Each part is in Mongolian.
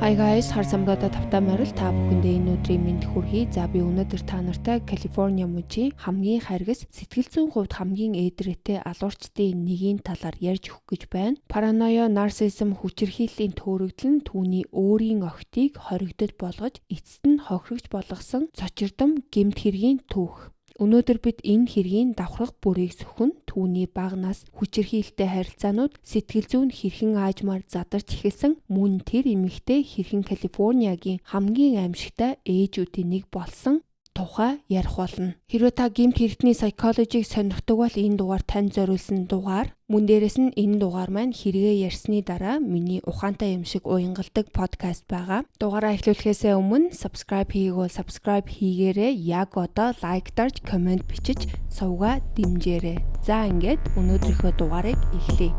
Hi guys, хар самбараа тавтай морил та бүхэндээ энэ өдрийн мэнд хүргэе. За би өнөөдөр та нартай Калифорни мужийн хамгийн харгас сэтгэл зүйн хувьд хамгийн ээдрээтэй алуурчдын нэгийн талаар ярьж өгөх гэж байна. Параноя, нарциссизм, хүчирхийллийн төөрөгдөл нь түүний өөрийн охидыг хоригдол болгож эцэст нь хохирогч болгосон цочирдом гэмт хэргийн түүх. Өнөөдөр бид энэ хэргийн давхрах бүрийг сөхөн түүний бага нас хүчирхийлэлтэй харилцаанууд сэтгэл зүйн хэрхэн аажмаар задарч эхэлсэн мөн тэр эмэгтэй хэрхэн Калифорниагийн хамгийн аимшигтай ээжүүдийн нэг болсон тухай ярих болно. Хэрвээ та гэмт хэрэгтний psychology-г сонирхдог бол энэ дугаар танд зориулсан дугаар. Мөн дээрэс нь энэ дугаар маань хэрэгээ ярьсны дараа миний ухаантай юм шиг уянгалдаг подкаст байгаа. Дугаараа эхлүүлэхээс өмнө subscribe хийгөө subscribe хийгээрэй. Яг одоо лайк дарж комент бичиж сувгаа дэмжээрэй. За ингээд өнөөдрийнхөө дугаарыг эхлэе.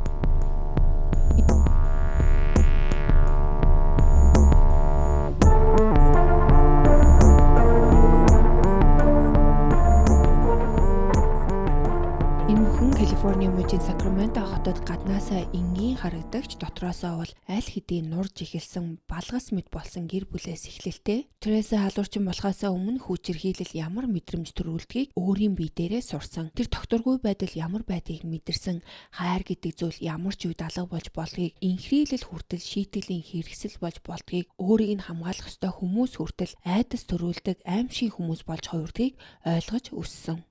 Калифорни мужийн Сакраменто хотод гаднаасаа энгийн харагдагч дотроосоо бол аль хэдийн нурж эхэлсэн балгас мэд болсон гэр бүлээс эхлэлтэй. Тереса халуурчин болохоос өмнө хүчирхийлэл ямар мэдрэмж төрүүлдгийг өөрийн бие дээрээ сурсан. Тэр тогтворгүй байдал ямар байдгийг мэдэрсэн. Хайр гэдэг зүйл ямар ч үед алга болж болдгийг, инхрийлэл хүртэл шийтгэлийн хэрэгсэл болж болдгийг, өөрийг нь хамгаалах ёстой хүмүүс хүртэл айдас төрүүлдэг аимшиг хүмүүс болж хувирдгийг ойлгож өссөн.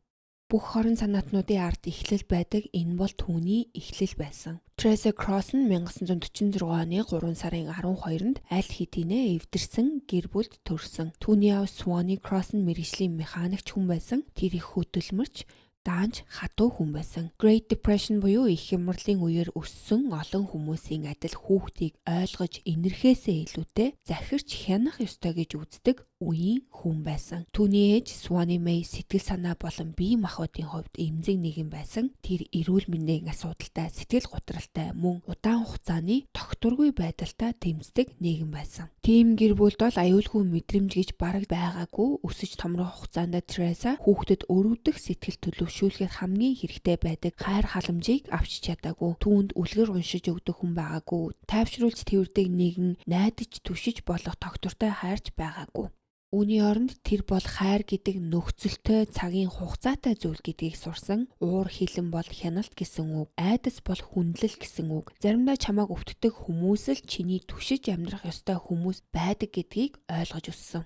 Бүх хорон санаатнуудын ард эхлэл байдаг. Энэ бол түүний эхлэл байсан. Teresa Cross нь 1946 оны 3 сарын 12-нд аль хэдийнэ эвдэрсэн гэр бүлд төрсөн. Түүний аав Swanee Cross нь мэргэжлийн механикч хүн байсан. Тэр их хөдөлмөрч даанч хатуу хүн байсан. Great Depression буюу их хямралын үеэр өссөн олон хүмүүсийн адил хүүхдийг ойлгож инэрхээсээ илүүтэй захирч хянах ёстой гэж үздэг үеийн хүн байсан. Түүний ээж Swanee Mae сэтгэл санаа болон бие махбодын хувьд эмзэг нэгэн байсан. Тэр эрүүл мэндийн асуудалтай, сэтгэл готролтой, мөн удаан хугацааны тогтворгүй байдалтай тэмцдэг нэгэн байсан. Тийм гэр бүлд бол аюулгүй мэдрэмж гэж бараг байгаагүй. Өсөж томрох хугацаанд Teresa хүүхдэд өрөвдөх сэтгэл төлөвшүүлэхэд хамгийн хэрэгтэй байдаг хайр халамжийг авч чадаагүй. Түүнд үлгэр уншиж өгдөг хүн байгаагүй. Тайвшруулж тэрдэг нэгэн найдаж түшиж болох тогтвортой хайрч байгаагүй. Үүний оронд тэр бол хайр гэдэг нөхцөлтэй цагийн хугацаатай зүйл гэдгийг сурсан. Уур хилэн бол хяналт гэсэн үг, айдас бол хүндлэл гэсэн үг. Заримдаа чамааг өвтгдөг хүмүүс л чиний түшиж амьдрах ёстой хүмүүс байдаг гэдгийг ойлгож өссөн.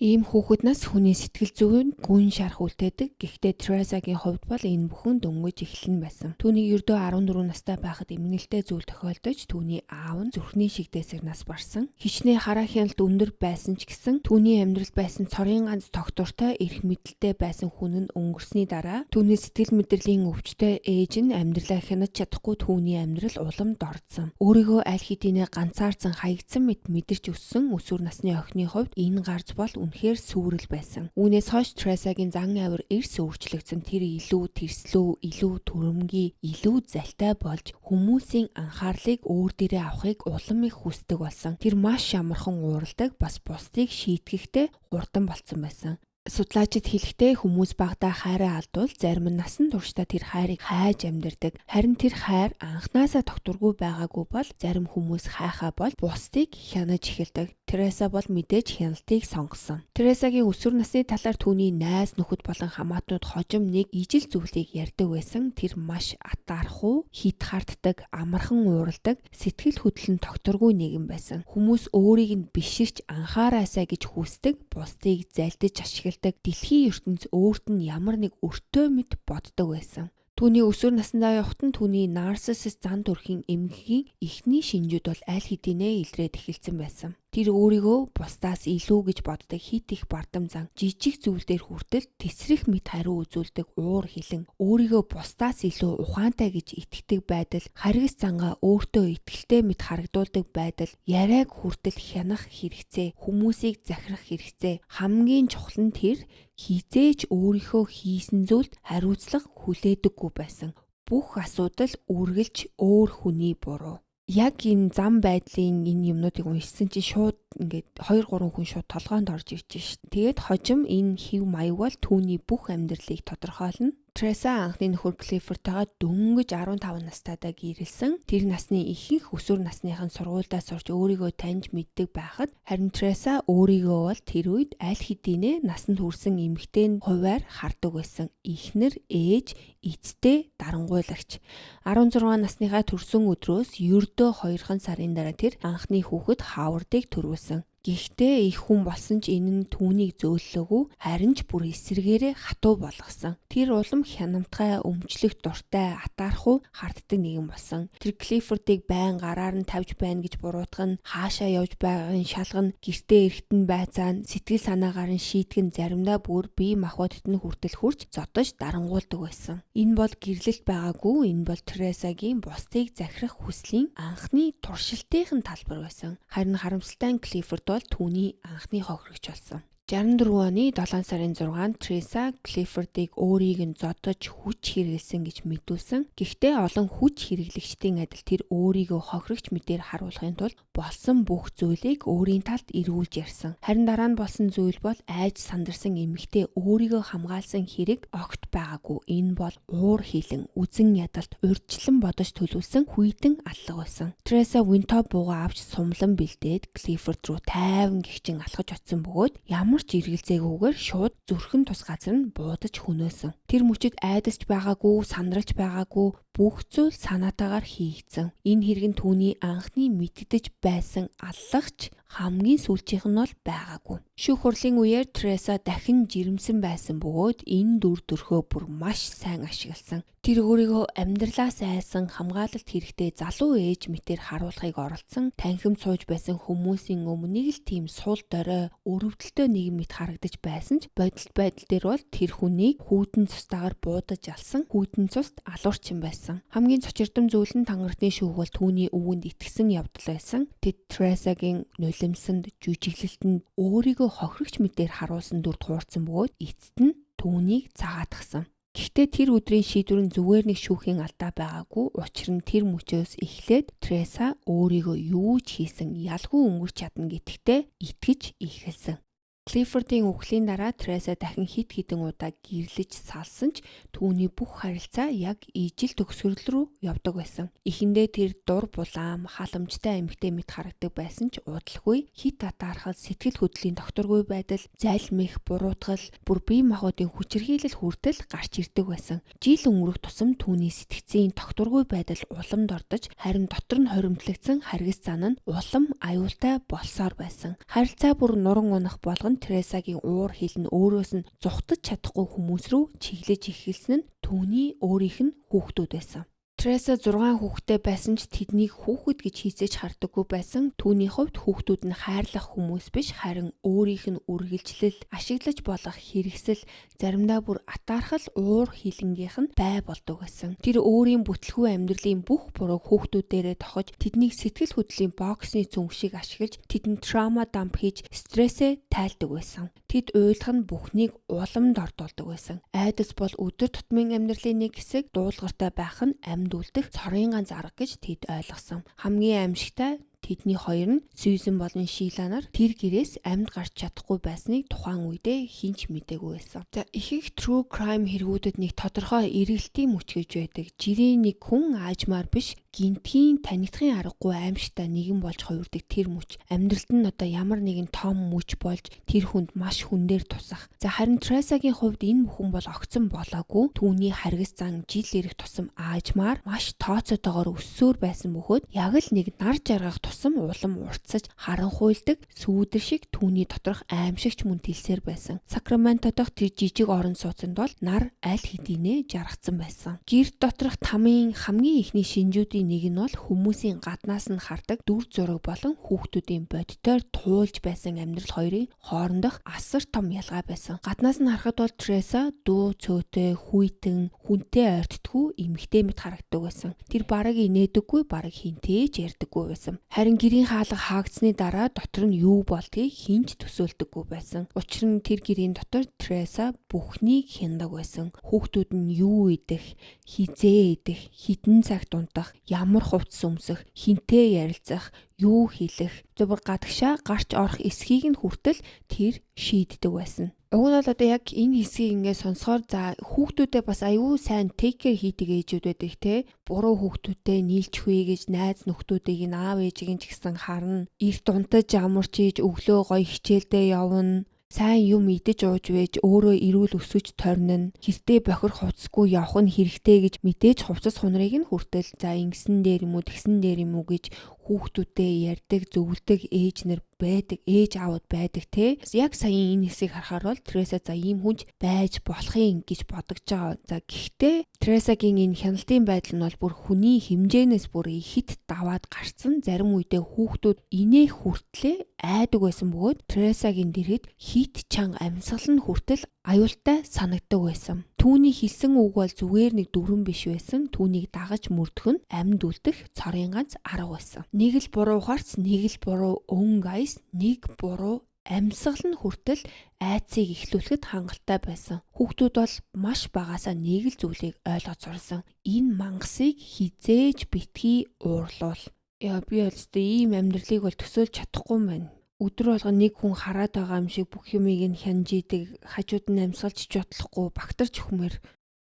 Ийм хүүхэд нас хүний сэтгэл зүйн гүн шарах үлдээдэг. Гэхдээ Тересагийн хувьд бол энэ бүхэн дөнгөж эхлэн байсан. Түүний ердөө 14 настай байхад эмгэнэлтэй зүйл тохиолдож түүний аав нь зүрхний шигдээсээр нас барсан. Хичнээн хараа хяналт өндөр байсан ч гэсэн түүний амьдралд байсан цорын ганц тогтвортой эрх мэдэлтэй байсан хүн нь өнгөрсний дараа түүний сэтгэл мэдрэлийн өвчтөй ээж нь амьдралаа хянаж чадахгүй түүний амьдрал уламд ордсон. Өөрийгөө аль хэдийнэ ганцаарсан хаягдсан мэт мэдэрч өссөн өсвөр насны охины хувьд энэ гарц бол үнэхээр сүрэл байсан. Үүнээс хойш Тересагийн зан авир эрс өөрчлөгдсөн. Тэр илүү тэрслүү, илүү түрэмгий, илүү залтай болж хүмүүсийн анхаарлыг өөр дээрээ авахыг улам их хүсдэг болсон. Тэр маш амархан уурладаг, бас бусдыг шийтгэхдээ хурдан болцсон байсан. Судлаачид хэлэхдээ хүмүүс багадаа хайраа алдвал зарим нь насан туршдаа тэр хайрыг хайж амьдардаг. Харин тэр хайр анхнаасаа тогтворгүй байгаагүй бол зарим хүмүүс хайхаа бол бусдыг хянаж эхэлдэг. Тереса бол мэдээж хяналтыг сонгосон. Тересагийн өсвөр насны талаар түүний найз нөхөд болон хамаатнууд хожим нэг ижил зүйлийг ярьдаг байсан. Тэр маш атаархуу, хит хартдаг, амархан уурладаг, сэтгэл хөдлөл нь тогтворгүй нэгэн байсан. Хүмүүс өөрийг нь биширч анхаараасаа гэж хүсдэг, бусдыг залдиж ашигладаг. Дэлхийн ертөнц өөрт нь ямар нэг өртөө мэт боддог байсан. Түүний өсвөр насндаа явахад нь түүний нарциссист зан төрхийн эмгэгийн эхний шинжүүд бол аль хэдийнэ илрээд эхэлсэн байсан. Тэр өөрийгөө бусдаас илүү гэж боддог хит их бардам зан жижиг зүйлдер хүртэл тесрэх мэт хариу үзүүлдэг уур хилэн өөрийгөө бусдаас илүү ухаантай гэж итгэдэг байдал харгас зангаа өөртөө итгэлтэй мэт харагдуулдаг байдал яриаг хүртэл хянах хэрэгцээ хүмүүсийг захирах хэрэгцээ хамгийн чухал нь тэр хизээж өөрийнхөө хийсэн зүйлд хариуцлага хүлээдэггүй байсан. Бүх асуудал үргэлж өөр хүний буруу. Яг энэ зам байдлын энэ юмнуудыг уншсан чинь шууд ингээд 2 3 хүн шууд толгоонд орж ирж шээ. Тэгээд хожим энэ хэв маяг бол түүний бүх амьдралыг тодорхойлно. Треса анхны нөхөр Клиффордтойгоо дөнгөж 15 настайдаа гэрэлсэн. Тэр насны ихэнх өсвөр насныхан сургуульдаа сурч өөрийгөө таньж мэддэг байхад харин Треса өөрийгөө бол тэр үед аль хэдийнэ насанд хүрсэн эмэгтэй хувиар хардаг байсан. Эхнэр, ээж, эцтэй дарангуйлагч. 16 насныхаа төрсөн өдрөөс ердөө 2 сарын дараа тэр анхны хүүхэд Хавардыг төрүүлсэн. Гэхдээ их хүн болсон ч энэ нь түүнийг зөөллөөгүй, харин ч бүр эсрэгээрээ хатуу болгосон. Тэр улам хянамтгай, өмчлөх дуртай, атаархуу харддаг нэгэн болсон. Тэр Клиффордыг байн гараар нь тавьж байна гэж буруутгах нь, хаашаа явж байгааг нь шалгана, гэртээ эрэхтэн байцаана, сэтгэл санаагаар нь шийтгэн, заримдаа бүр бие махбодд нь хүртэл хүрч зодож дарангуулдаг байсан. Энэ бол гэрлэлт байгаагүй, энэ бол Тресагийн бусдыг захирах хүслийн анхны туршилтын талбар байсан. Харин харамсалтай нь Клиффорд түүний анхны хохирогч болсон. 64 оны 7 сарын 6-нд Треса Клиффордыг өөрийг нь зодож хүч хэрэглэсэн гэж мэдүүлсэн. Гэхдээ олон хүч хэрэглэгчдийн адил тэр өөрийгөө хохирогч мэдээр харуулахын тулд болсон бүх зүйлийг өөрийн талд эргүүлж ярьсан. Харин дараа нь болсон зүйл бол айж сандарсан эмэгтэй өөрийгөө хамгаалсан хэрэг огт байгаагүй. Энэ бол уур хилэн, үзэн ядалт, урьдчилан бодож төлөвлөсөн хүйтэн аллага байсан. Треса Винто буугаа авч сумлан бэлдээд Клиффорд руу тайван гихчин алхаж очсон бөгөөд ямар ч эргэлзээгүйгээр шууд зүрхэн тус газар нь буудаж хөнөөсөн. Тэр мөчид айдасч байгаагүй, сандралж байгаагүй, бүх зүйл санаатаагаар хийгдсэн. Энэ хэрэг нь түүний анхны мэддэж байсан аллагч хамгийн сүүлчийнх нь бол байгаагүй. Шүүх хурлын үеэр Треса дахин жирэмсэн байсан бөгөөд энэ дүр төрхөө бүр маш сайн ашигласан. Тэр өөрийгөө амьдралаас айсан хамгаалалт хэрэгтэй залуу ээж мэтэр харуулахыг оролдсон. Танхимд сууж байсан хүмүүсийн өмнө нэг л тийм сул дорой, өрөвдөлтөй нэгэн мэт харагдаж байсан ч байдал дээр бол тэр хүнийг хүйтэн цустаагаар буудаж алсан, хүйтэн цуст алуурчин байсан. Хамгийн цочирдом зүйл нь тангартны шүүх бол түүний өвөнд итгэсэн явдал байсан. Тэд Тресагийн нулимсанд, жүжиглэлтэнд өөрийгөө хохирогч мэдээр харуулсан дүрд хуурсан бөгөөд эцэст нь түүнийг цагаатгсан. Гэхдээ тэр өдрийн шийдвэр нь зүгээр нэг шүүхийн алдаа байгаагүй. Учир нь тэр мөчөөс эхлээд Треса өөрийгөө юу ч хийсэн ялгүй өнгөрч чадна гэдэгтээ итгэж эхэлсэн. Клиффордын үхлийн дараа Треса дахин хэд хэдэн удаа гэрлэж салсан ч түүний бүх харилцаа яг ижил төгсгөрл рүү явдаг байсан. Эхэндээ тэр дур булаам, халамжтай эмэгтэй мэт харагдаг байсан ч удалгүй хит атаархал, сэтгэл хөдлөлийн докторгүй байдал, зайлмих, буруутгал, бүр бие махбодын хүчирхийлэл хүртэл гарч ирдэг байсан. Жил өнгөрөх тусам түүний сэтгцийн докторгүй байдал уламд ордож, харин дотор нь хоримтлагдсан харгас зан нь улам аюултай болсоор байсан. Харилцаа бүр нуран унах болгон Тресагийн уур хил нь өөрөөс нь зүхтаж чадахгүй хүмүүс рүү чиглэж эхэлсэн нь түүний өөрийнх нь хүүхдүүд байсан. Треса 6 хүүхэдтэй байсан ч тэднийг хүүхэд гэж хийцээж хардаггүй байсан. Түүний хувьд хүүхдүүд нь хайрлах хүмүүс биш, харин өөрийнх нь үргэлжлэл, ашиглаж болох хэрэгсэл, заримдаа бүр атаархал уур хилэнгийнх нь бай болдог байсан. Тэр өөрийн бүтлгүй амьдралын бүх бурууг хүүхдүүдээрээ тохож, тэднийг сэтгэл хөдлөлийн боксны цүнх шиг ашиглаж, тэдэнд траума дамп хийж, стрессээ тайлдаг байсан. Тэд уйлах нь бүхнийг уламд ордуулдаг байсан. Айдас бол өдөр тутмын амьдралын нэг хэсэг, дуулууртай байх нь амьд үлдэх цорын ганц арга гэж тэд ойлгосон. Хамгийн аимшигтай тэдний хоёр нь Сьюзен болон Шиланаар тэр гэрээс амьд гарч чадахгүй байсныг тухайн үедээ хинч мэдээгүй байсан. За ихэнх true crime хэргүүдэд нэг тодорхой эргэлтийн мөч гэж байдаг. Жирийн нэг хүн аажмаар биш, гинтгийн танигдахын аргагүй аимшигтай нэгэн болж хувирдаг тэр мөч. Амьдралд нь одоо ямар нэгэн том мөч болж тэр хүнд маш хүндээр тусах. За харин Тресагийн хувьд энэ бүхэн бол огцон болоогүй. Түүний харгас зан жил ирэх тусам аажмаар маш тооцоотойгоор өссөөр байсан бөгөөд яг л нэг нар жаргах тусам улам уртсаж харанхуйлдаг сүүдэр шиг түүний доторх аимшигч мөн тэлсээр байсан. Сакраменто дахь тэр жижиг орон сууцнд бол нар аль хэдийнэ жаргацсан байсан. Гэр доторх тамийн хамгийн ихний шинжүүдийн нэг нь бол хүмүүсийн гаднаас нь хардаг дүр зураг болон хүүхдүүдийн бодитоор туулж байсан амьдрал хоёрын хоорондох асар том ялгаа байсан. Гаднаас нь харахад бол Треса дуу цөөтэй, хүйтэн, хүнтэй ойртдоггүй эмэгтэй мэт харагддаг байсан. Тэр бараг инээдэггүй, бараг хинтээж ярьдаггүй байсан. Харин гэрийн хаалга хаагдсны дараа дотор нь юу болдгийг хинч төсөөлдөггүй байсан. Учир нь тэр гэрийн дотор Треса бүхнийг хяндаг байсан. Хүүхдүүд нь юу идэх, хизээ идэх, хідэн цагт унтах, ямар хувцас өмсөх, хинтээ ярилцах, юу хийх, зөвхөн гадагшаа гарч орох эсхийг нь хүртэл тэр шийддэг байсан. Уг нь бол одоо яг энэ хэсгийг ингээд сонсохоор за хүүхдүүдээ бас аюу сайн take care хийдэг ээжүүд байдаг те. Буруу хүүхдүүдтэй нийлчихвээ гэж найз нөхдүүдийг аав ээжийг ч гэсэн харна. Эрт унтаж амарч ийж өглөө гоё хичээлдээ явна. Сайн юм идэж ууж вэж өөрөө эрүүл өсөж торнино. Хэртэй бохир хувцсгүй явах нь хэрэгтэй гэж мэдээж хувцас хунрыг нь хүртэл за ингэсэн дээр юм уу тэгсэн дээр юм уу гэж хүүхдүүдтэй ярьдаг, зөвлөдөг ээж нар байдаг, ээж аауд байдаг те. Яг саяын энэ хэсгийг харахаар бол Тереса за ийм хүнч байж болохын гэж бодож байгаа. За гэхдээ Тересагийн энэ хяналтын байдал нь бол бүр хүний хэмжээнээс бүр ихэд даваад гарцсан. Зарим үедээ хүүхдүүд инээх хүртлээ айдаг байсан бөгөөд Тересагийн дэргэд хит чанга амьсгал нь хүртэл аюултай санагддаг байсан. Түүний хэлсэн үг бол зүгээр нэг дүрэн биш байсан. Түүнийг дагаж мөрдөх нь амьд үлдэх цорын ганц арга байсан. Нэг л буруу ухаарц, нэг л буруу өнгө айс, нэг буруу амьсгал нь хүртэл айцыг эхлүүлэхэд хангалттай байсан. Хүүхдүүд бол маш багасаа нэг л зүйлийг ойлгож сурсан. Энэ мангасыг хизээж битгий уурлуул. Яа би өөртөө ийм амьдралыг бол төсөөлж чадахгүй юм байна. Өдөр болгон нэг хүн хараад байгаа юм шиг бүх юмыг нь хянж идэг, хажууд нь амьсгалж жотлохгүй, багтарч өхмөр.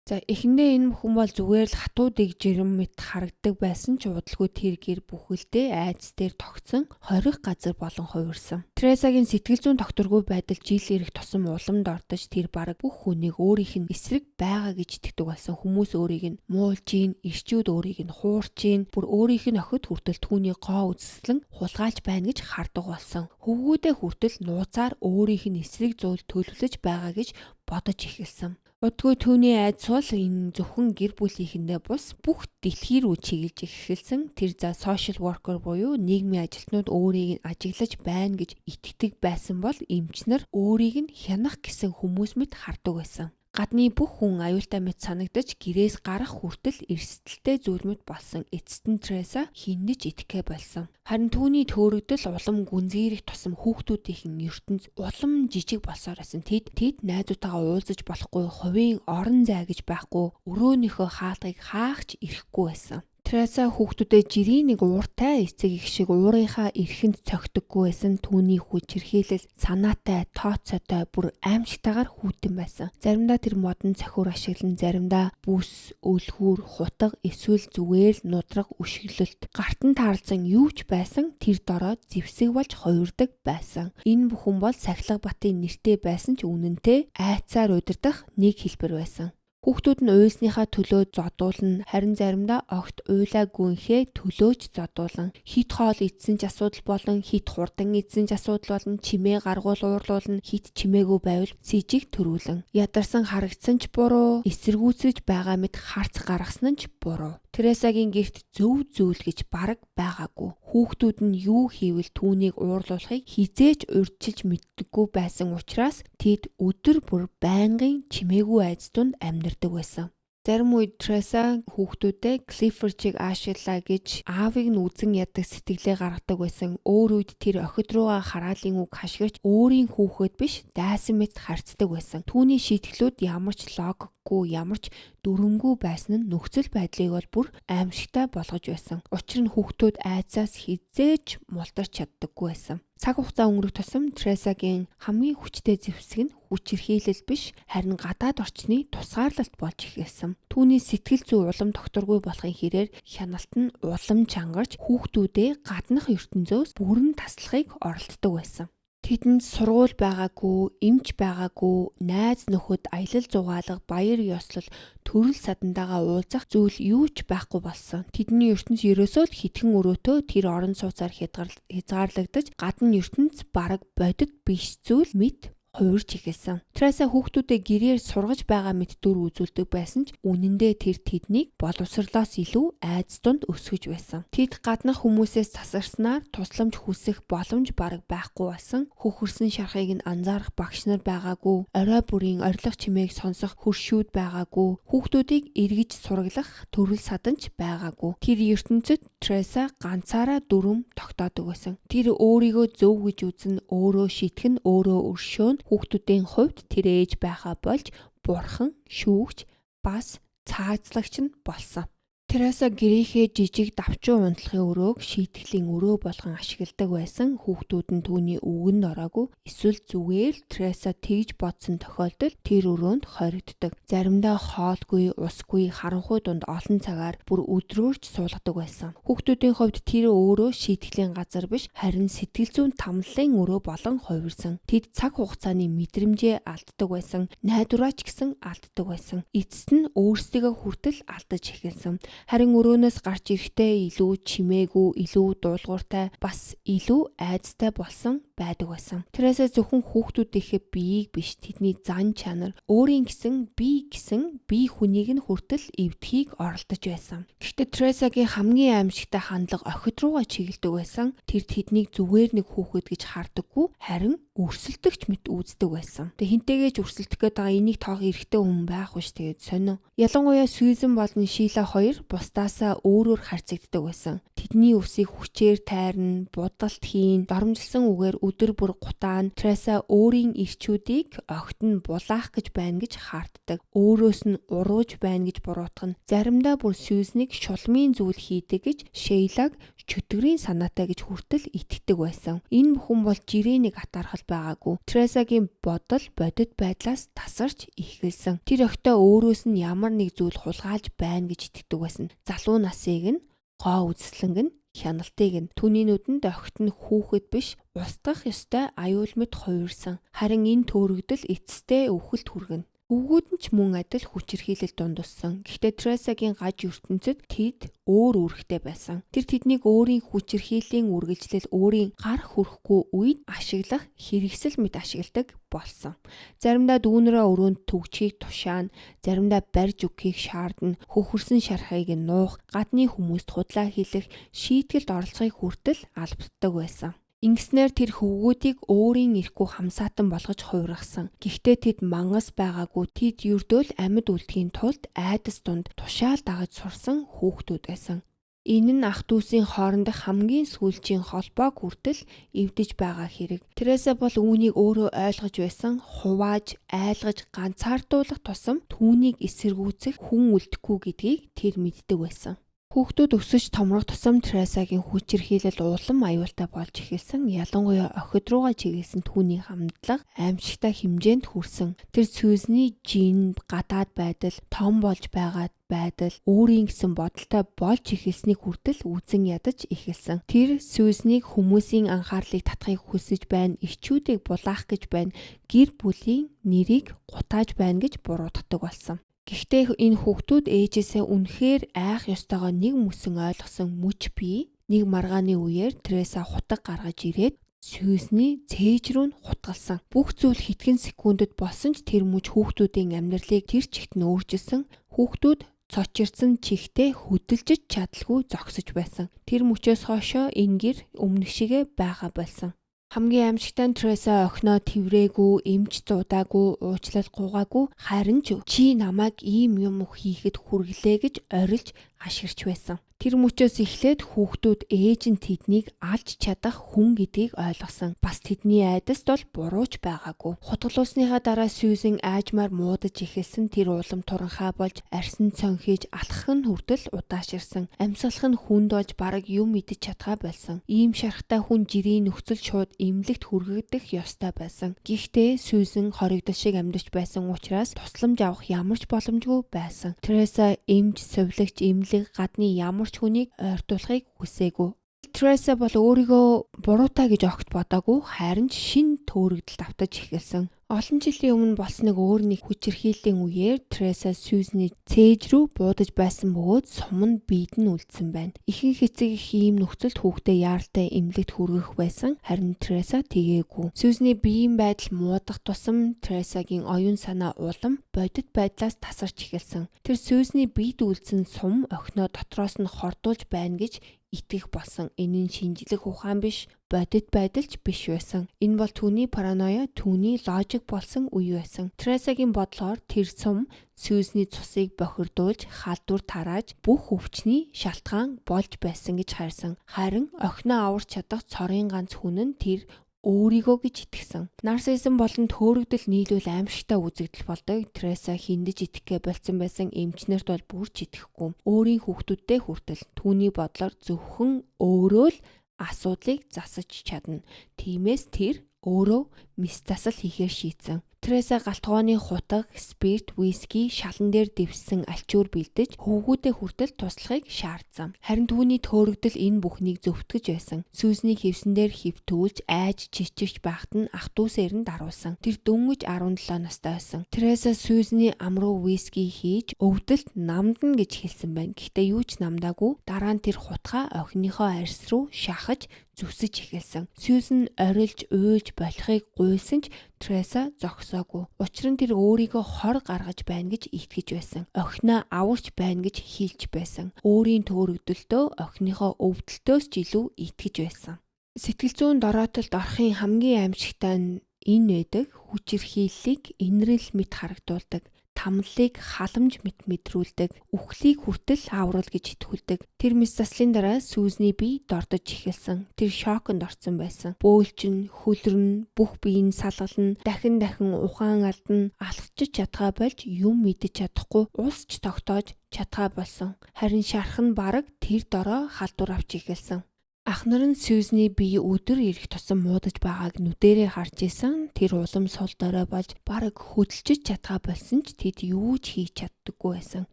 За эхэндээ энэ бүхэн бол зүгээр л хатуудыг жирэм мэт харагдаг байсан ч удалгүй тэр гэр бүхэлдээ айдас дээр тогтсон 20 газар болон хувирсан. Тересагийн сэтгэл зүйн докторгүй байдал жил ирэх тусам уламд ордож тэр бараг бүх хүнийг өөрийнх нь эсрэг байгаа гэж итгэдэг болсон. Хүмүүс өөрийг нь муулж ийн, ирчүүд өөрийг нь хуурч ийн, бүр өөрийнх нь охид хүртэл түүний гоо үзэсгэлэн хулгайлж байна гэж хардаг болсон. Хөвгүүдээ хүртэл нууцаар өөрийнх нь эсрэг зүйл төлөвлөж байгаа гэж бодож эхэлсэн. Удгүй түүний айдас бол энэ зөвхөн гэр бүлийнхэндээ бус бүх дэлхий рүү чиглэж эхэлсэн. Тэр за social worker буюу нийгмийн ажилтнууд өөрийг нь ажиглаж байна гэж итгэдэг байсан бол эмчнэр өөрийг нь хянах гэсэн хүмүүс мэт хардаг байсан. Гадны бүх хүн аюултай мэт санагдаж гэрээс гарах хүртэл эрсдэлтэй зүйл мэт болсон. Эцэст нь Тереса хиндэж итгэхэ болсон. Харин түүний төөрөгдөл улам гүнзгийрэх тусам хүүхдүүдийн ертөнц улам жижиг болсоор байсан. Тэд найзуудтайгаа уулзаж болохгүй, хувийн орон зай гэж байхгүй, өрөөнийхөө хаалтыг хаахч ирэхгүй байсан. Тереса хүүхдүүдэд жирийн нэг ууртай эцэг их шиг уурынхаа эрхэнд цогтөггүй байсан. Түүний хүчирхийлэл санаатай, тооцоотой, бүр аимшигтайгаар хүйтэн байсан. Заримдаа тэр модон цохиур ашиглан, заримдаа бүс, өлгүүр, хутга, эсвэл зүгээр л нудраг өшгөлөлт. Гарт нь таарлсан юу ч байсан тэр дороод зэвсэг болж хувирдаг байсан. Энэ бүхэн бол Сахилга Батын нэртэй байсан ч үнэнтэй айцаар удирдах нэг хэлбэр байсан. Хүүхдүүд нь уйлсныхаа төлөө зодуулна, харин заримдаа огт уйлаа гүнхээ төлөөж зодуулан, хит хоол идсэн ч асуудал болон хит хурдан идсэн ч асуудал болон чимээ гаргуул уурлуулна, хит чимээгүй байвал сэжиг төрүүлэн. Ядарсан харагдсан ч буруу, эсэргүүцэж байгаа мэт харц гаргасан ч буруу. Тересагийн гэрт зөв зүйл гэж бараг байгаагүй. Хүүхдүүд нь юу хийвэл түүнийг уурлуулахыг хизээж урьдчилж мэддэггүй байсан учраас тэд өдөр бүр байнгын чимээгүй айдас донд амьдардаг байсан. Зарим үед Тереса хүүхдүүдэд Клиффордыг аашиллаа гэж аавыг нь үзэн яддаг сэтгэлээ гаргадаг байсан. Өөр үед тэр охид руугаа хараалын үг хашгирч өөрийн хүүхэд биш дайсан мэт харцдаг байсан. Түүний шийтгэлүүд ямар ч логикгүй, ямар ч дүрэнгүй байсан нь нөхцөл байдлыг бол бүр аимшигтай болгож байсан. Учир нь хүүхдүүд айцаас хизээж мулдарч чаддаггүй байсан. Цаг хугацаа өнгөрөх тусам Тересагийн хамгийн хүчтэй зэвсэг нь хүчирхийлэл биш, харин гадаад орчны тусгаарлалт болж эхэлсэн. Түүний сэтгэл зүй улам докторгүй болохын хэрээр хяналт нь улам чангарч хүүхдүүдээ гаднах ертөнцөөс бүрэн таслахыг оролддог байсан. Тэдэнд сургууль байгаагүй, эмч байгаагүй, найз нөхөд аялал жугаалга, баяр ёслол, төрөл садандаага уулзах зүйл юу ч байхгүй болсон. Тэдний ертөнц ерөөсөө л хитгэн өрөөтөө тэр орон сууцаар хязгаарлагдаж, гадна ертөнц бараг бодит биш зүйл мэт хувирч эхэлсэн. Тереса хүүхдүүдэд гэрээр сургаж байгаа мэт дүр үзүүлдэг байсан ч үнэндээ тэр тэднийг боловсрлоос илүү айдас донд өсгөж байсан. Тэд гаднах хүмүүсээс тасарснаар тусламж хүсэх боломж бараг байхгүй болсон. Хөхөрсөн шархыг нь анзаарах багш нар байгаагүй, орой бүрийн орилох чимээг сонсох хөршүүд байгаагүй, хүүхдүүдийг эргэж сураглах төрөл саданч байгаагүй. Тэр ертөнцид Тереса ганцаараа дүрм тогтоодог байсан. Тэр өөрийгөө зөв гэж үзэн, өөрөө шийтгэх нь өөрөө өршөөн. Хүүхдүүдийн хувьд тэр ээж байхаа болж бурхан, шүүгч, бас цаазлагч нь болсон. Тереса гэрийнхээ жижиг давчуу унтлахын өрөөг шийтгэлийн өрөө болгон ашигладаг байсан. Хүүхдүүд нь түүний үгэнд ороогүй эсвэл зүгээр Тереса тэгж бодсон тохиолдолд тэр өрөөнд хоригддог. Заримдаа хоолгүй, усгүй, харанхуй дунд олон цагаар бүр өдрөөрч суулгадаг байсан. Хүүхдүүдийн хувьд тэр өөрөө шийтгэлийн газар биш, харин сэтгэл зүйн тамлалын өрөө болон хувирсан. Тэд цаг хугацааны мэдрэмжээ алддаг байсан. Найдвараач гэсэн алддаг байсан. Эцэст нь өөрсдийгөө хүртэл алдаж эхэлсэн. Харин өрөөнөөс гарч ирэхдээ илүү чимээгүй, илүү дуулууртай, бас илүү айдастай болсон байдаг байсан. Тереса зөвхөн хүүхдүүдийнхээ биеийг биш, тэдний зан чанар, өөрийн гэсэн бие хүнийг нь хүртэл эвдхийг оролдож байсан. Гэхдээ Тересагийн хамгийн аимшигтай хандлага охид руугаа чиглэдэг байсан. Тэр тэднийг зүгээр нэг хүүхэд гэж хардаггүй, харин өрсөлдөгч мэт үздэг байсан. Хинтэйгээж өрсөлдөх гээд байгаа энийг тоох эрэгтэй хүн байхгүй ш. Тэгээд сонио. Ялангуяа Сьюзен болон Шила хоёр бусдаасаа өөрөөр харьцагддаг байсан. Тэдний өсийг хүчээр тайрна, будалт хийн, доромжилсан үгээр өдөр бүр гутаана. Тереса өөрийн ирчүүдийг огт нь булаах гэж байна гэж хаарддаг. Өөрөөс нь урууж байна гэж буруутгана. Заримдаа бүр Сьюзнийг шулмын зүйл хийдэг гэж Шейлаг чөтгөрийн санаатай гэж хүртэл итгэдэг байсан. Энэ бүхэн бол жирээнийг атаархал байгаагүй. Тересагийн бодол бодит байдлаас тасарч ихгэлсэн. Тэр охидоо өөрөөс нь ямар нэг зүйл хулгайлж байна гэж итгэдэг байсан. Залуу насыг нь, гоо үзэсгэлэнг нь, хяналтыг нь. Түүний нүдэнд охид нь хүүхэд биш, устгах ёстой аюул мэт хувирсан. Харин энэ төөрөгдөл эцэстээ өвхөлт хүргэнэ. Өвгүүд нь ч мөн адил хүчирхийлэл дундуссан. Гэхдээ Тересагийн гаж ертөнцид тэд өөр үүрэгтэй байсан. Тэр тэднийг өөрийн хүчирхийллийн үргэлжлэл, өөрийн гар хүрэхгүй үед ашиглах хэрэгсэл мэт ашигладаг болсон. Заримдаа дүүнэрээ өрөөнд төгчгийг тушаана, заримдаа барьж өгөхийг шаардна, хөхөрсөн шархыг нь нуух, гадны хүмүүст худлаа хэлэх, шийтгэлд оролцохыг хүртэл албаддаг байсан. Ингэснээр тэр хөвгүүдийг өөрийн эрэхгүй хамсаатан болгож хувиргасан. Гэхдээ тэд мангас байгаагүй. Тэд ердөөл амьд үлдэхийн тулд айдас дунд тушаал дагаж сурсан хүүхдүүд байсан. Энэ нь ах дүүсийн хоорондох хамгийн сүүлчийн холбоог хүртэл эвдэж байгаа хэрэг. Тереса бол үүнийг өөрөө ойлгож байсан. Хувааж, айлгаж, ганцаардуулах тусам түүнийг эсэргүүцэх хүн үлдэхгүй гэдгийг тэр мэддэг байсан. Хүүхдүүд өсөж томрох тусам Тересагийн хүчирхийлэл улам аюултай болж эхэлсэн. Ялангуяа охид руугаа чиглэсэн түүний хандлага аимшигтай хэмжээнд хүрсэн. Тэр Сьюзний жин, гадаад байдал, том болж байгаа байдал, өөрийн гэсэн бодолтой болж эхэлснийг хүртэл үзэн ядаж эхэлсэн. Тэр Сьюзнийг хүмүүсийн анхаарлыг татахыг хүсэж байна, ирчүүдийг булаах гэж байна, гэр бүлийн нэрийг гутааж байна гэж буруутгадаг болсон. Гэхдээ энэ хүүхдүүд ээжээсээ үнэхээр айх ёстойгоо нэг мөсөн ойлгосон мөч бие. Нэг маргааны үеэр Тереса хутаг гаргаж ирээд Сьюзний цээж рүү нь хутгалсан. Бүх зүйл хэдхэн секундэд болсон ч тэр мөч хүүхдүүдийн амьдралыг тэр чигт нь өөрчилсөн. Хүүхдүүд цочирдсан чихтэй хөдөлжиж чадалгүй зогсож байсан. Тэр мөчөөс хойшоо энэ гэр өмнөх шигэ байгаа болсон. Хамгийн аимшигтай нь Тереса охиноо тэврээгүй, эмч зуудаагүй, уучлал гуйгаагүй, харин чи намайг ийм юм хийхэд хүргэлээ гэж орилж ашигч байсан. Тэр мөчөөс эхлээд хүүхдүүд ээж нь тэднийг алж чадах хүн гэдгийг ойлгосон. Бас тэдний айдаст бол бурууч байгаагүй. Хутгалуулсныхаа дараа Сьюзен аажмаар муудаж эхэлсэн. Тэр улам туранхай болж арьсан цонхиж алхах нь хүртэл удааширсан. Амьсгалах нь хүнд болж бараг юм мэдэж чадхаа болсон. Ийм шархтай хүн жирийн нөхцөл шууд эмнэлэгт хүргэгдэх ёстой байсан. Гэхдээ Сьюзен хоригдол шиг амьдарч байсан учраас тусламж авах ямар ч боломжгүй байсан. Тереса эмч, совилогч, эмнэлэг, гадны ямар ч хүнийг ойртуулахыг хүсээгүй. Тереса бол өөрийгөө буруутай гэж огт бодоогүй, харин шин төөрөгдөлд автаж эхэлсэн. Олон жилийн өмнө болсон нэг хүчирхийллийн үеэр Тереса Сьюзний цээж рүү буудаж байсан бөгөөд сум нь биед нь үлдсэн байна. Ихэнх эцэг их ийм нөхцөлд хүүхдээ яаралтай эмнэлэгт хүргэх байсан. Харин Тереса тэгээгүй. Сьюзний биеийн байдал муудах тусам Тересагийн оюун санаа улам бодит байдлаас тасарч эхэлсэн. Тэр Сьюзний биед үлдсэн сум охиноо дотроос нь хордуулж байна гэж итгэх болсон. Энэ нь шинжлэх ухаан биш, бодит байдалч биш байсан. Энэ бол түүний параноя, түүний логик болсон үе байсан. Тересагийн бодлоор тэр сум Сьюзний цусыг бохирдуулж, халдвар тарааж, бүх өвчний шалтгаан болж байсан гэж хайрсан. Харин охиноо аварч чадах цорын ганц хүн нь тэр өөрийгөө гэж итгэсэн. Нарциссизм болон төөрөгдөл нийлүүл аимшигтай үзэгдэл болдог. Тереса хиндэж итгэхээ болцсон байсан эмчнэрт бол бүр ч итгэхгүй. Өөрийн хүүхдүүдтэй хүртэл түүний бодлоор зөвхөн өөрөө л асуудлыг засаж чадна. Тиймээс тэр өөрөө мис засал хийхээр шийдсэн. Тереса галтгооны хутаг, спирт, виски, шалан дээр дэвссэн альчуур бэлдэж хөвгүүдээ хүртэл туслахыг шаардсан. Харин түүний төөрөгдөл энэ бүхнийг зөвтгөж байсан. Сүүзнийг хевсэн дээр хөвтүүлж, айж, чичирч байхад нь ах дүүсээр нь даруулсан. Тэр дөнгөж 17 настай байсан. Тереса Сүүзний ам руу виски хийж, өвдөлт намдна гэж хэлсэн байна. Гэхдээ юу ч намдаагүй. Дараа нь тэр хутгаа охиныхоо арьс руу шахаж зүсэж эхэлсэн. Сүүзэн орилж, уйлж болохыг гуйсан ч Тереса зогсоогүй. Учир нь тэр өөрийгөө хор гаргаж байна гэж итгэж байсан. Охиноо аварч байна гэж хэлж байсан. Өөрийн төөрөгдөлтөө охиныхоо өвдөлтөөс ч илүү итгэж байсан. Сэтгэл зүйн дороотолд орохын хамгийн аимшигтай нь энэ байдаг. Хүчирхийллийг инрэл мэт харагдуулдаг. Тамлыг халамж мэт мэдрүүлдэг, үхлийг хүртэл аврал гэж итгүүлдэг. Тэр мис заслын дараа Сүүзний бие дордож эхэлсэн. Тэр шоконд орсон байсан. Бөөлжин, хөлрөн, бүх бие нь салгална, дахин ухаан алдна, алхаж чадгаа болж юм мэдэж чадахгүй, ус ч тогтоож чадгаа болсон. Харин шарх нь бараг тэр дороо халдвар авч эхэлсэн. Ах нар нь Сүүзний бие өдөр ирэх тусам муудаж байгааг нүдэрээ харж исэн. Тэр улам сул дорой болж бараг хөдөлж чадгаа болсон ч тэд юу ч хийж чаддаггүй байсан.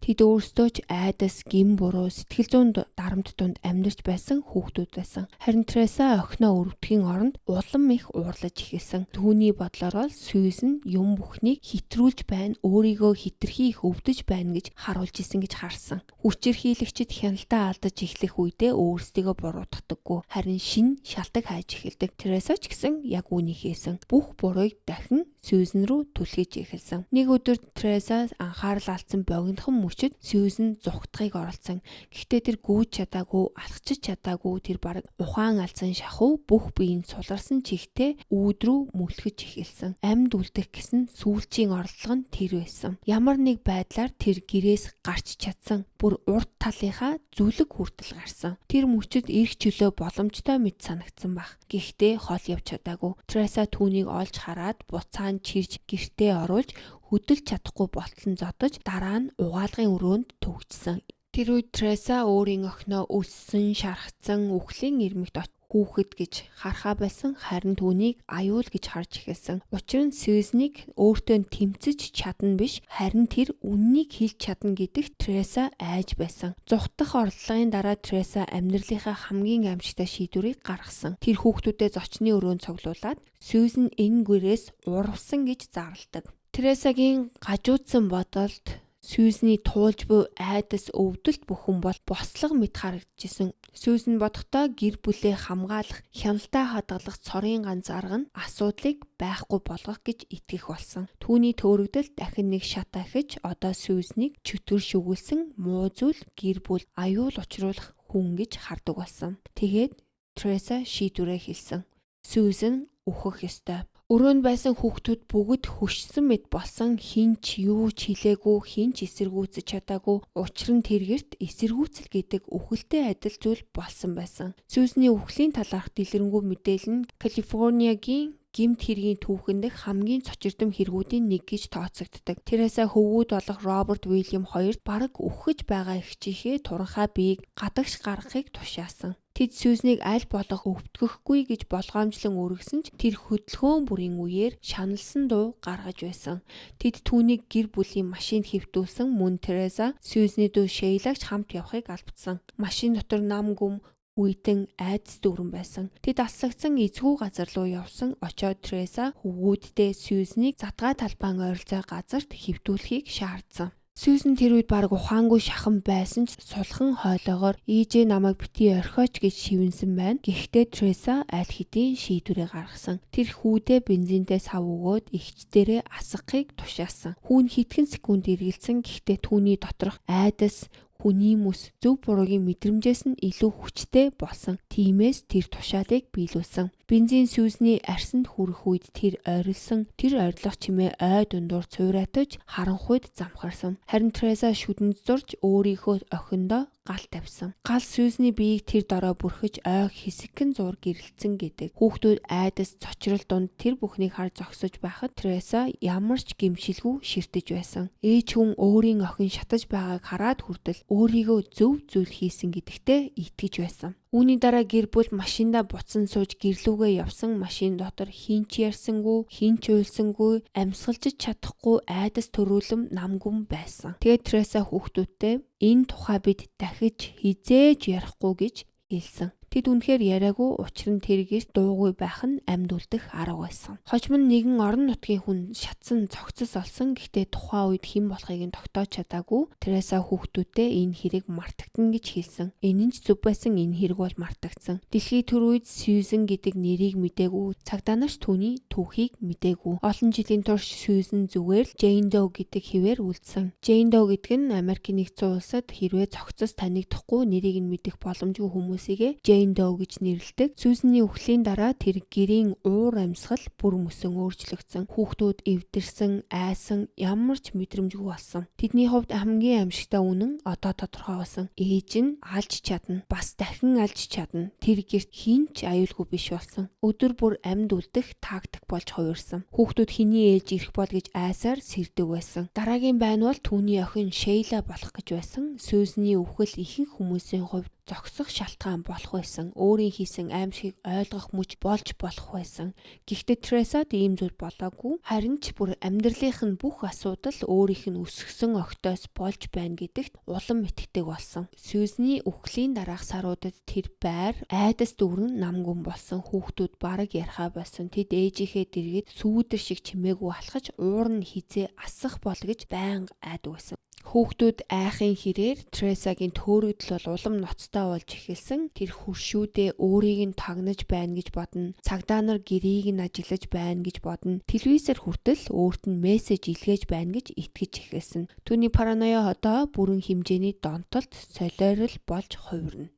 Тэд өөрсдөө ч айдас, гин буруу, сэтгэл зүйн дарамт донд амьдарч байсан хүүхдүүд байсан. Харин Тереса охиноо өрөвдөхийн оронд улам их уурлаж эхэлсэн. Түүний бодлоор бол Сүүзэн юм бүхнийг хитрүүлж байна, өөрийгөө хитрхи их өвдөж байна гэж харуулж исэн гэж харсан. Хүчирхийлэгчид хяналтаа алдаж эхлэх үедээ өөрсдийгөө буруутгадаг. Харин шин шалтак хайж эхэлдэг. Тереса ч гэсэн яг үүнийг хийсэн. Бүх бурууг дахин Сүүзэн рүү түлхэж эхэлсэн. Нэг өдөр Тереса анхаарал алдсан богинохон мөчөд Сүүзэн зүхтахыг оролцсон. Гэхдээ тэр гүйж чадаагүй, алхаж чадаагүй, тэр бараг ухаан алдсан шахуу бүх биеийн суларсан чихтэй үүд рүү мөлхөж эхэлсэн. Амьд үлдэх гэсэн сүүлчийн орлого нь тэр байсан. Ямар нэг байдлаар тэр гэрээс гарч чадсан. Бүр урд талынхаа зүлэг хүртэл гарсан. Тэр мөчөд эрх чөлөө боломжтой мэт санагдсан баг. Гэхдээ хол явж чадаагүй. Тереса түүнийг олж хараад буцаан чирж гэртээ оруулж хөдөлж чадахгүй болтон зодож дараа нь угаалгын өрөөнд төгжсөн. Тэр үед Тереса өөрийн охиноо өссөн, шархацсан, үхлийн ирмэгт хүүхэд гэж харахаа байсан. Харин түүнийг аюул гэж харж эхэлсэн. Учир нь Сүүзнийг өөртөө тэмцэж чадна биш, харин тэр үннийг хэлж чадна гэдэгт Тереса айж байсан. Зүхтах орлогын дараа Тереса амьдралынхаа хамгийн аимшигтай шийдвэрийг гаргасан. Тэр хүүхдүүдэд зочны өрөөнд цуглуулад Сүүзэн энэ гэрээс урвсан гэж зарладаг. Тересагийн гажуудсан бодолд Сүүзний туулж буй айдас өвдөлт бүхэн бол бослого мэт харагдажсэн. Сүүзэн бодохдоо гэр бүлээ хамгаалах, хяналтаа хадгалах цорын ганц арга нь асуудлыг байхгүй болгох гэж итгэх болсон. Түүний төөрөгдөл дахин нэг шат ахиж одоо Сүүзнийг чөтгөр шүглсэн муу зүйл гэр бүл аюул учруулах хүн гэж хардаг болсон. Тэгээд Тереса шийдвэрээ хэлсэн. Сүүзэн үхэх ёстой. Өрөөнд байсан хүүхдүүд бүгд хөшсөн мэт болсон. Хинч юу ч хэлээгүй, хинч эсэргүүцэж чадаагүй. Учир нь тэргэрт эсэргүүцэл гэдэг үхэлтэй адил зүйл болсон байсан. Сүүзний үхлийн талаарх дэлгэрэнгүй мэдээлэл нь Калифорниагийн гэмт хэргийн түүхэн дэх хамгийн цочирдом хэрэгүүдийн нэг гэж тооцогддог. Тереса хөвгүүд болох Роберт Уильям хоёрт бараг үхэж байгаа эгчийнхээ туранхай биеийг гадагш гаргахыг тушаасан. Тэд Сүүзнийг аль болох өвтгөхгүй гэж болгоомжлон өргөсөн ч тэр хөдөлгөөн бүрийн үеэр шаналсан дуу гаргаж байсан. Тэд түүнийг гэр бүлийн машинд хэвтүүлсэн. Мөн Тереса Сүүзний дүү Шейлагч хамт явахыг албадсан. Машин дотор нам гүм үйтэн айдас дүүрэн байсан. Тэд аслагдсан эзгүй газар руу явсан. Очоод Тереса хөвгүүддээ Сүүзнийг задгай талбайн ойролцоо газарт хэвтүүлэхийг шаардсан. Сүүзэн тэр үед баг ухаангүй шахан байсан ч сулхан хойлоогоор ээжээ намайг битгий орхиоч гэж шивнсэн байна. Гэхдээ Тереса аль хэдийн шийдвэрээ гаргасан. Тэр хүүдээ бензинтэй сав өгөөд эгчдэрээ асгахыг тушаасан. Хүүн хитгэн секунд эргэлзсэн. Гэхдээ түүний доторх айдас Хүний мэс зөв буруугийн мэдрэмжээс нь илүү хүчтэй болсон. Тиймээс тэр тушаалыг биелүүлсэн. Бензин сүүсний арсанд хүрэх үед тэр ойрлсон. Тэр ойрлох чимээ ой дундуур цуйратаж харанхуйд замхарсан. Харин Тереса шүдэнд зурж өөрийнхөө охиндоо гал тавьсан. Гал сүүсний биеийг тэр дорой бүрхэж ойг хэсэгхэн зур гэрэлтсэн гэдэг. Хүүхдүүд айдас цочрол дунд тэр бүхнийг харж зогсож байхад Тереса ямар ч гэмшилгүй ширтэж байсан. Ээж хүн өөрийн охин шатаж байгааг хараад хүртэл өөрийгөө зөв зүйл хийсэн гэдэгтээ итгэж байсан. Үүний дараа гэр бүл машиндаа буцан сууж гэрлүүгээ явсан. Машин дотор хинч ярьсангүй, хинч уйлсангүй, амьсгалж чадахгүй айдас төрүүлэм намгүм байсан. Тэгээд Тереса хүүхдүүдтэй энэ тухай бид дахиж хизээж ярихгүй гэж хэлсэн. Тэд үнэхээр яриаггүй, учир нь тэр гэрт дуугүй байх нь амьд үлдэх арга байсан. Хожим нь нэгэн орон нутгийн хүн шатсан цогцос олсон. Гэхдээ тухайн үед хэн болохыг нь тогтоож чадаагүй. Тереса хүүхдүүдтэй энэ хэрэг мартагдана гэж хэлсэн. Энэ нь ч зөв байсан, энэ хэрэг бол мартагдсан. Дэлхийн түр үед Сьюзен гэдэг нэрийг мэдээгүй, цагдаа нар ч түүний түүхийг мэдээгүй. Олон жилийн турш Сьюзен зүгээр л Jane Doe гэдэг хэвээр үлдсэн. Jane Doe гэдэг нь Америкийн нэгдсэн улсад хэрвээ цогцос танигдахгүй нэрийг нь мэдэх боломжгүй хүмүүсийгээ Jane Doe гэж нэрлэдэг. Сьюзенний үхлийн дараа тэр гэрийн уур амьсгал бүр мөсөн өөрчлөгдсөн. Хүүхдүүд эвдэрсэн, айсан, ямар ч мэдрэмжгүй болсон. Тэдний хувьд хамгийн аимшигтай үнэн одоо тодорхой болсон. Ээж нь алж чадна, бас дахин алж чадна. Тэр гэрт хинч аюулгүй биш болсон. Өдөр бүр амьд үлдэх тактик болж хувирсан. Хүүхдүүд хэний ээж ирэх бол гэж айсаар сэрдэг байсан. Дараагийн байна бол түүний охин Шейла болох гэж байсан. Сьюзенний үхэл ихэнх хүмүүсийн хувьд зогсох шалтгаан болох байсан. Өөрийн хийсэн аимшиг ойлгох мөч болж болох байсан. Гэхдээ Тересад ийм зүйл болоогүй. Харин ч бүр амьдралынх нь бүх асуудал өөрийнх нь өсгсөн огтоос болж байна гэдэгт улам итгэдэг болсон. Сьюзенний үхлийн дараах саруудад тэр байр айдас дүүрэн намгүн болсон. Хүүхдүүд бараг ярихаа болсон. Тэд ээжийнхээ дэргэд сүүдэр шиг чимээгүй алхаж уур нь хизээ асах бол гэж байнга айдаг байсан. Хүүхдүүд айхын хэрээр Тересагийн төөрөгдөл бол улам ноцтой болж эхэлсэн. Тэр хуршүүдээ өөрийг нь тагнаж байна гэж бодно. Цагдаа нар гэрийг нь ажиглаж байна гэж бодно. Телевизээр хүртэл өөрт нь мессеж илгээж байна гэж итгэж эхэлсэн. Түүний параноя одоо бүрэн хэмжээний донтолд солиорол болж хувирна.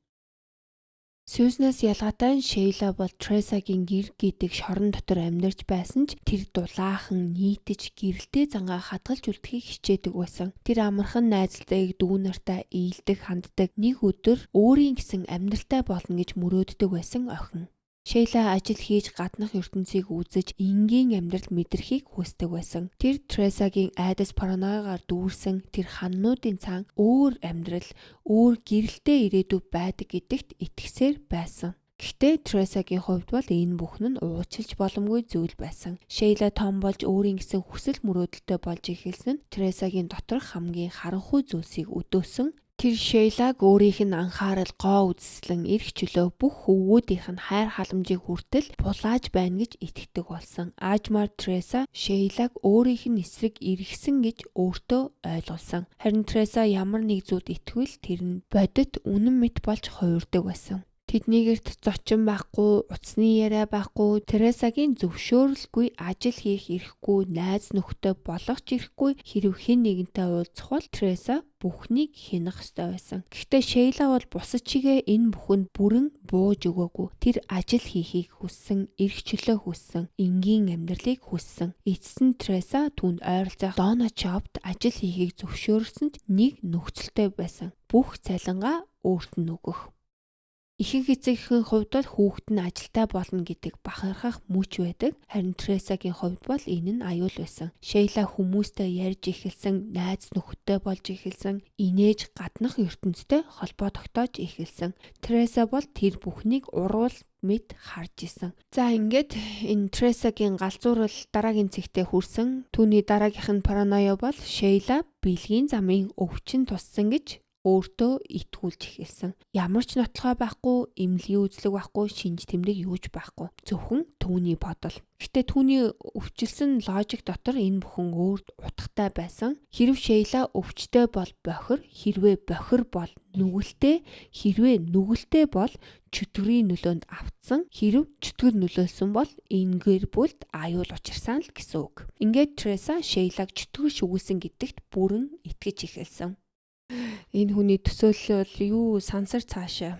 Сьюзнаас ялгаатай Шейла бол Тересагийн гэр гэдэг шорон дотор амьдарч байсан ч тэр дулаахан нийтэж гэрэлтэй зангаа хадгалж үлдэхийг хичээдэг байсан. Тэр амархан найзалтайг дүү нартаа ийдэг ханддаг. Нэг өдөр өөрийн гэсэн амьдралтай болно гэж мөрөөддөг байсан охин. Шейла ажил хийж гаднах ертөнцийг үзэж энгийн амьдрал мэдрхийг хүсдэг байсан. Тэр Тересагийн айдас параноягаар дүүрсэн тэр ханнуудын цаан өөр амьдрал, өөр гэрэлтэй ирээдүй байдаг гэдэгт итгэсээр байсан. Гэхдээ Тересагийн хувьд бол энэ бүхэн нь уучлж боломгүй зүйл байсан. Шейла том болж өөрийн гэсэн хүсэл мөрөөдөлтэй болж эхэлсэн нь Тересагийн доторх хамгийн харанхуй зүйлсийг өдөөсөн. Тэр Шейлаг өөрийнх нь анхаарал гоо үзэсгэлэн эрх чөлөө бүх өвгүүдийнх нь хайр халамжийг хүртэл булааж байна гэж итгэдэг болсон. Аажмаар Тереса Шейлаг өөрийнх нь эсрэг эргэсэн гэж өөртөө ойлгуулсан. Харин Тереса ямар нэг зүйлд итгэвэл тэр нь бодит үнэн мэт болж хувирдаг байсан. Тэднийгэрт зочин байхгүй, утасны яриа байхгүй, Тересагийн зөвшөөрөлгүй ажил хийх эрэхгүй, найз нөхдөд болох ч эрэхгүй хэрв хэн нэгэнтэй уулзах бол Тереса бүхнийг хянах ёстой байсан. Гэхдээ Шейла бол бусад чигээ энэ бүхэнд бүрэн бууж өгөөгүй. Тэр ажил хийхийг хүссэн, эрх чөлөө хүссэн, энгийн амьдралыг хүссэн. Эцэст нь Тереса түүнд ойролцоох Донна Жобт ажил хийхийг зөвшөөрсөн ч нэг нөхцөлтэй байсан. Бүх цалингаа өөрт нь өгөх. Ихэнх эцэгхэн хувьд бол хүүхэд нь ажилтай болно гэдэг бахархах мөч байдаг. Харин Тересагийн хувьд бол энэ нь аюул байсан. Шейла хүмүүстэй ярьж эхэлсэн, найз нөхөдтэй болж эхэлсэн, инээж гаднах ертөнцтэй холбоо тогтоож эхэлсэн. Тереса бол тэр бүхнийг урвал мэд харж исэн. За ингээд энэ Тересагийн галзуурал дараагийн цэгтээ хүрсэн. Түүний дараагийнх нь параноя бол Шейла бэлгийн замын өвчин туссан гэж өөртөө итгүүлж эхэлсэн. Ямар ч нотлохой байхгүй, эмнэлгийн үзлэг байхгүй, шинж тэмдэг юуж байхгүй. Зөвхөн түүний бодол. Гэхдээ түүний өвчлсөн логик дотор энэ бүхэн өөр утгатай байсан. Хэрв Шейла өвчтэй бол бохир, хэрвээ бохир бол нүгэлтэй, хэрвээ нүгэлтэй бол чөтгөрийн нөлөөнд автсан, хэрв чөтгөр нөлөөлсөн бол энэ гэр бүлд аюул учирсан л гэсэн үг. Ингээд Тереса Шейлаг чөтгөр шүглсэн гэдэгт бүрэн итгэж эхэлсэн. Энэ хүний төсөөлөл бол юу сансар цаашаа.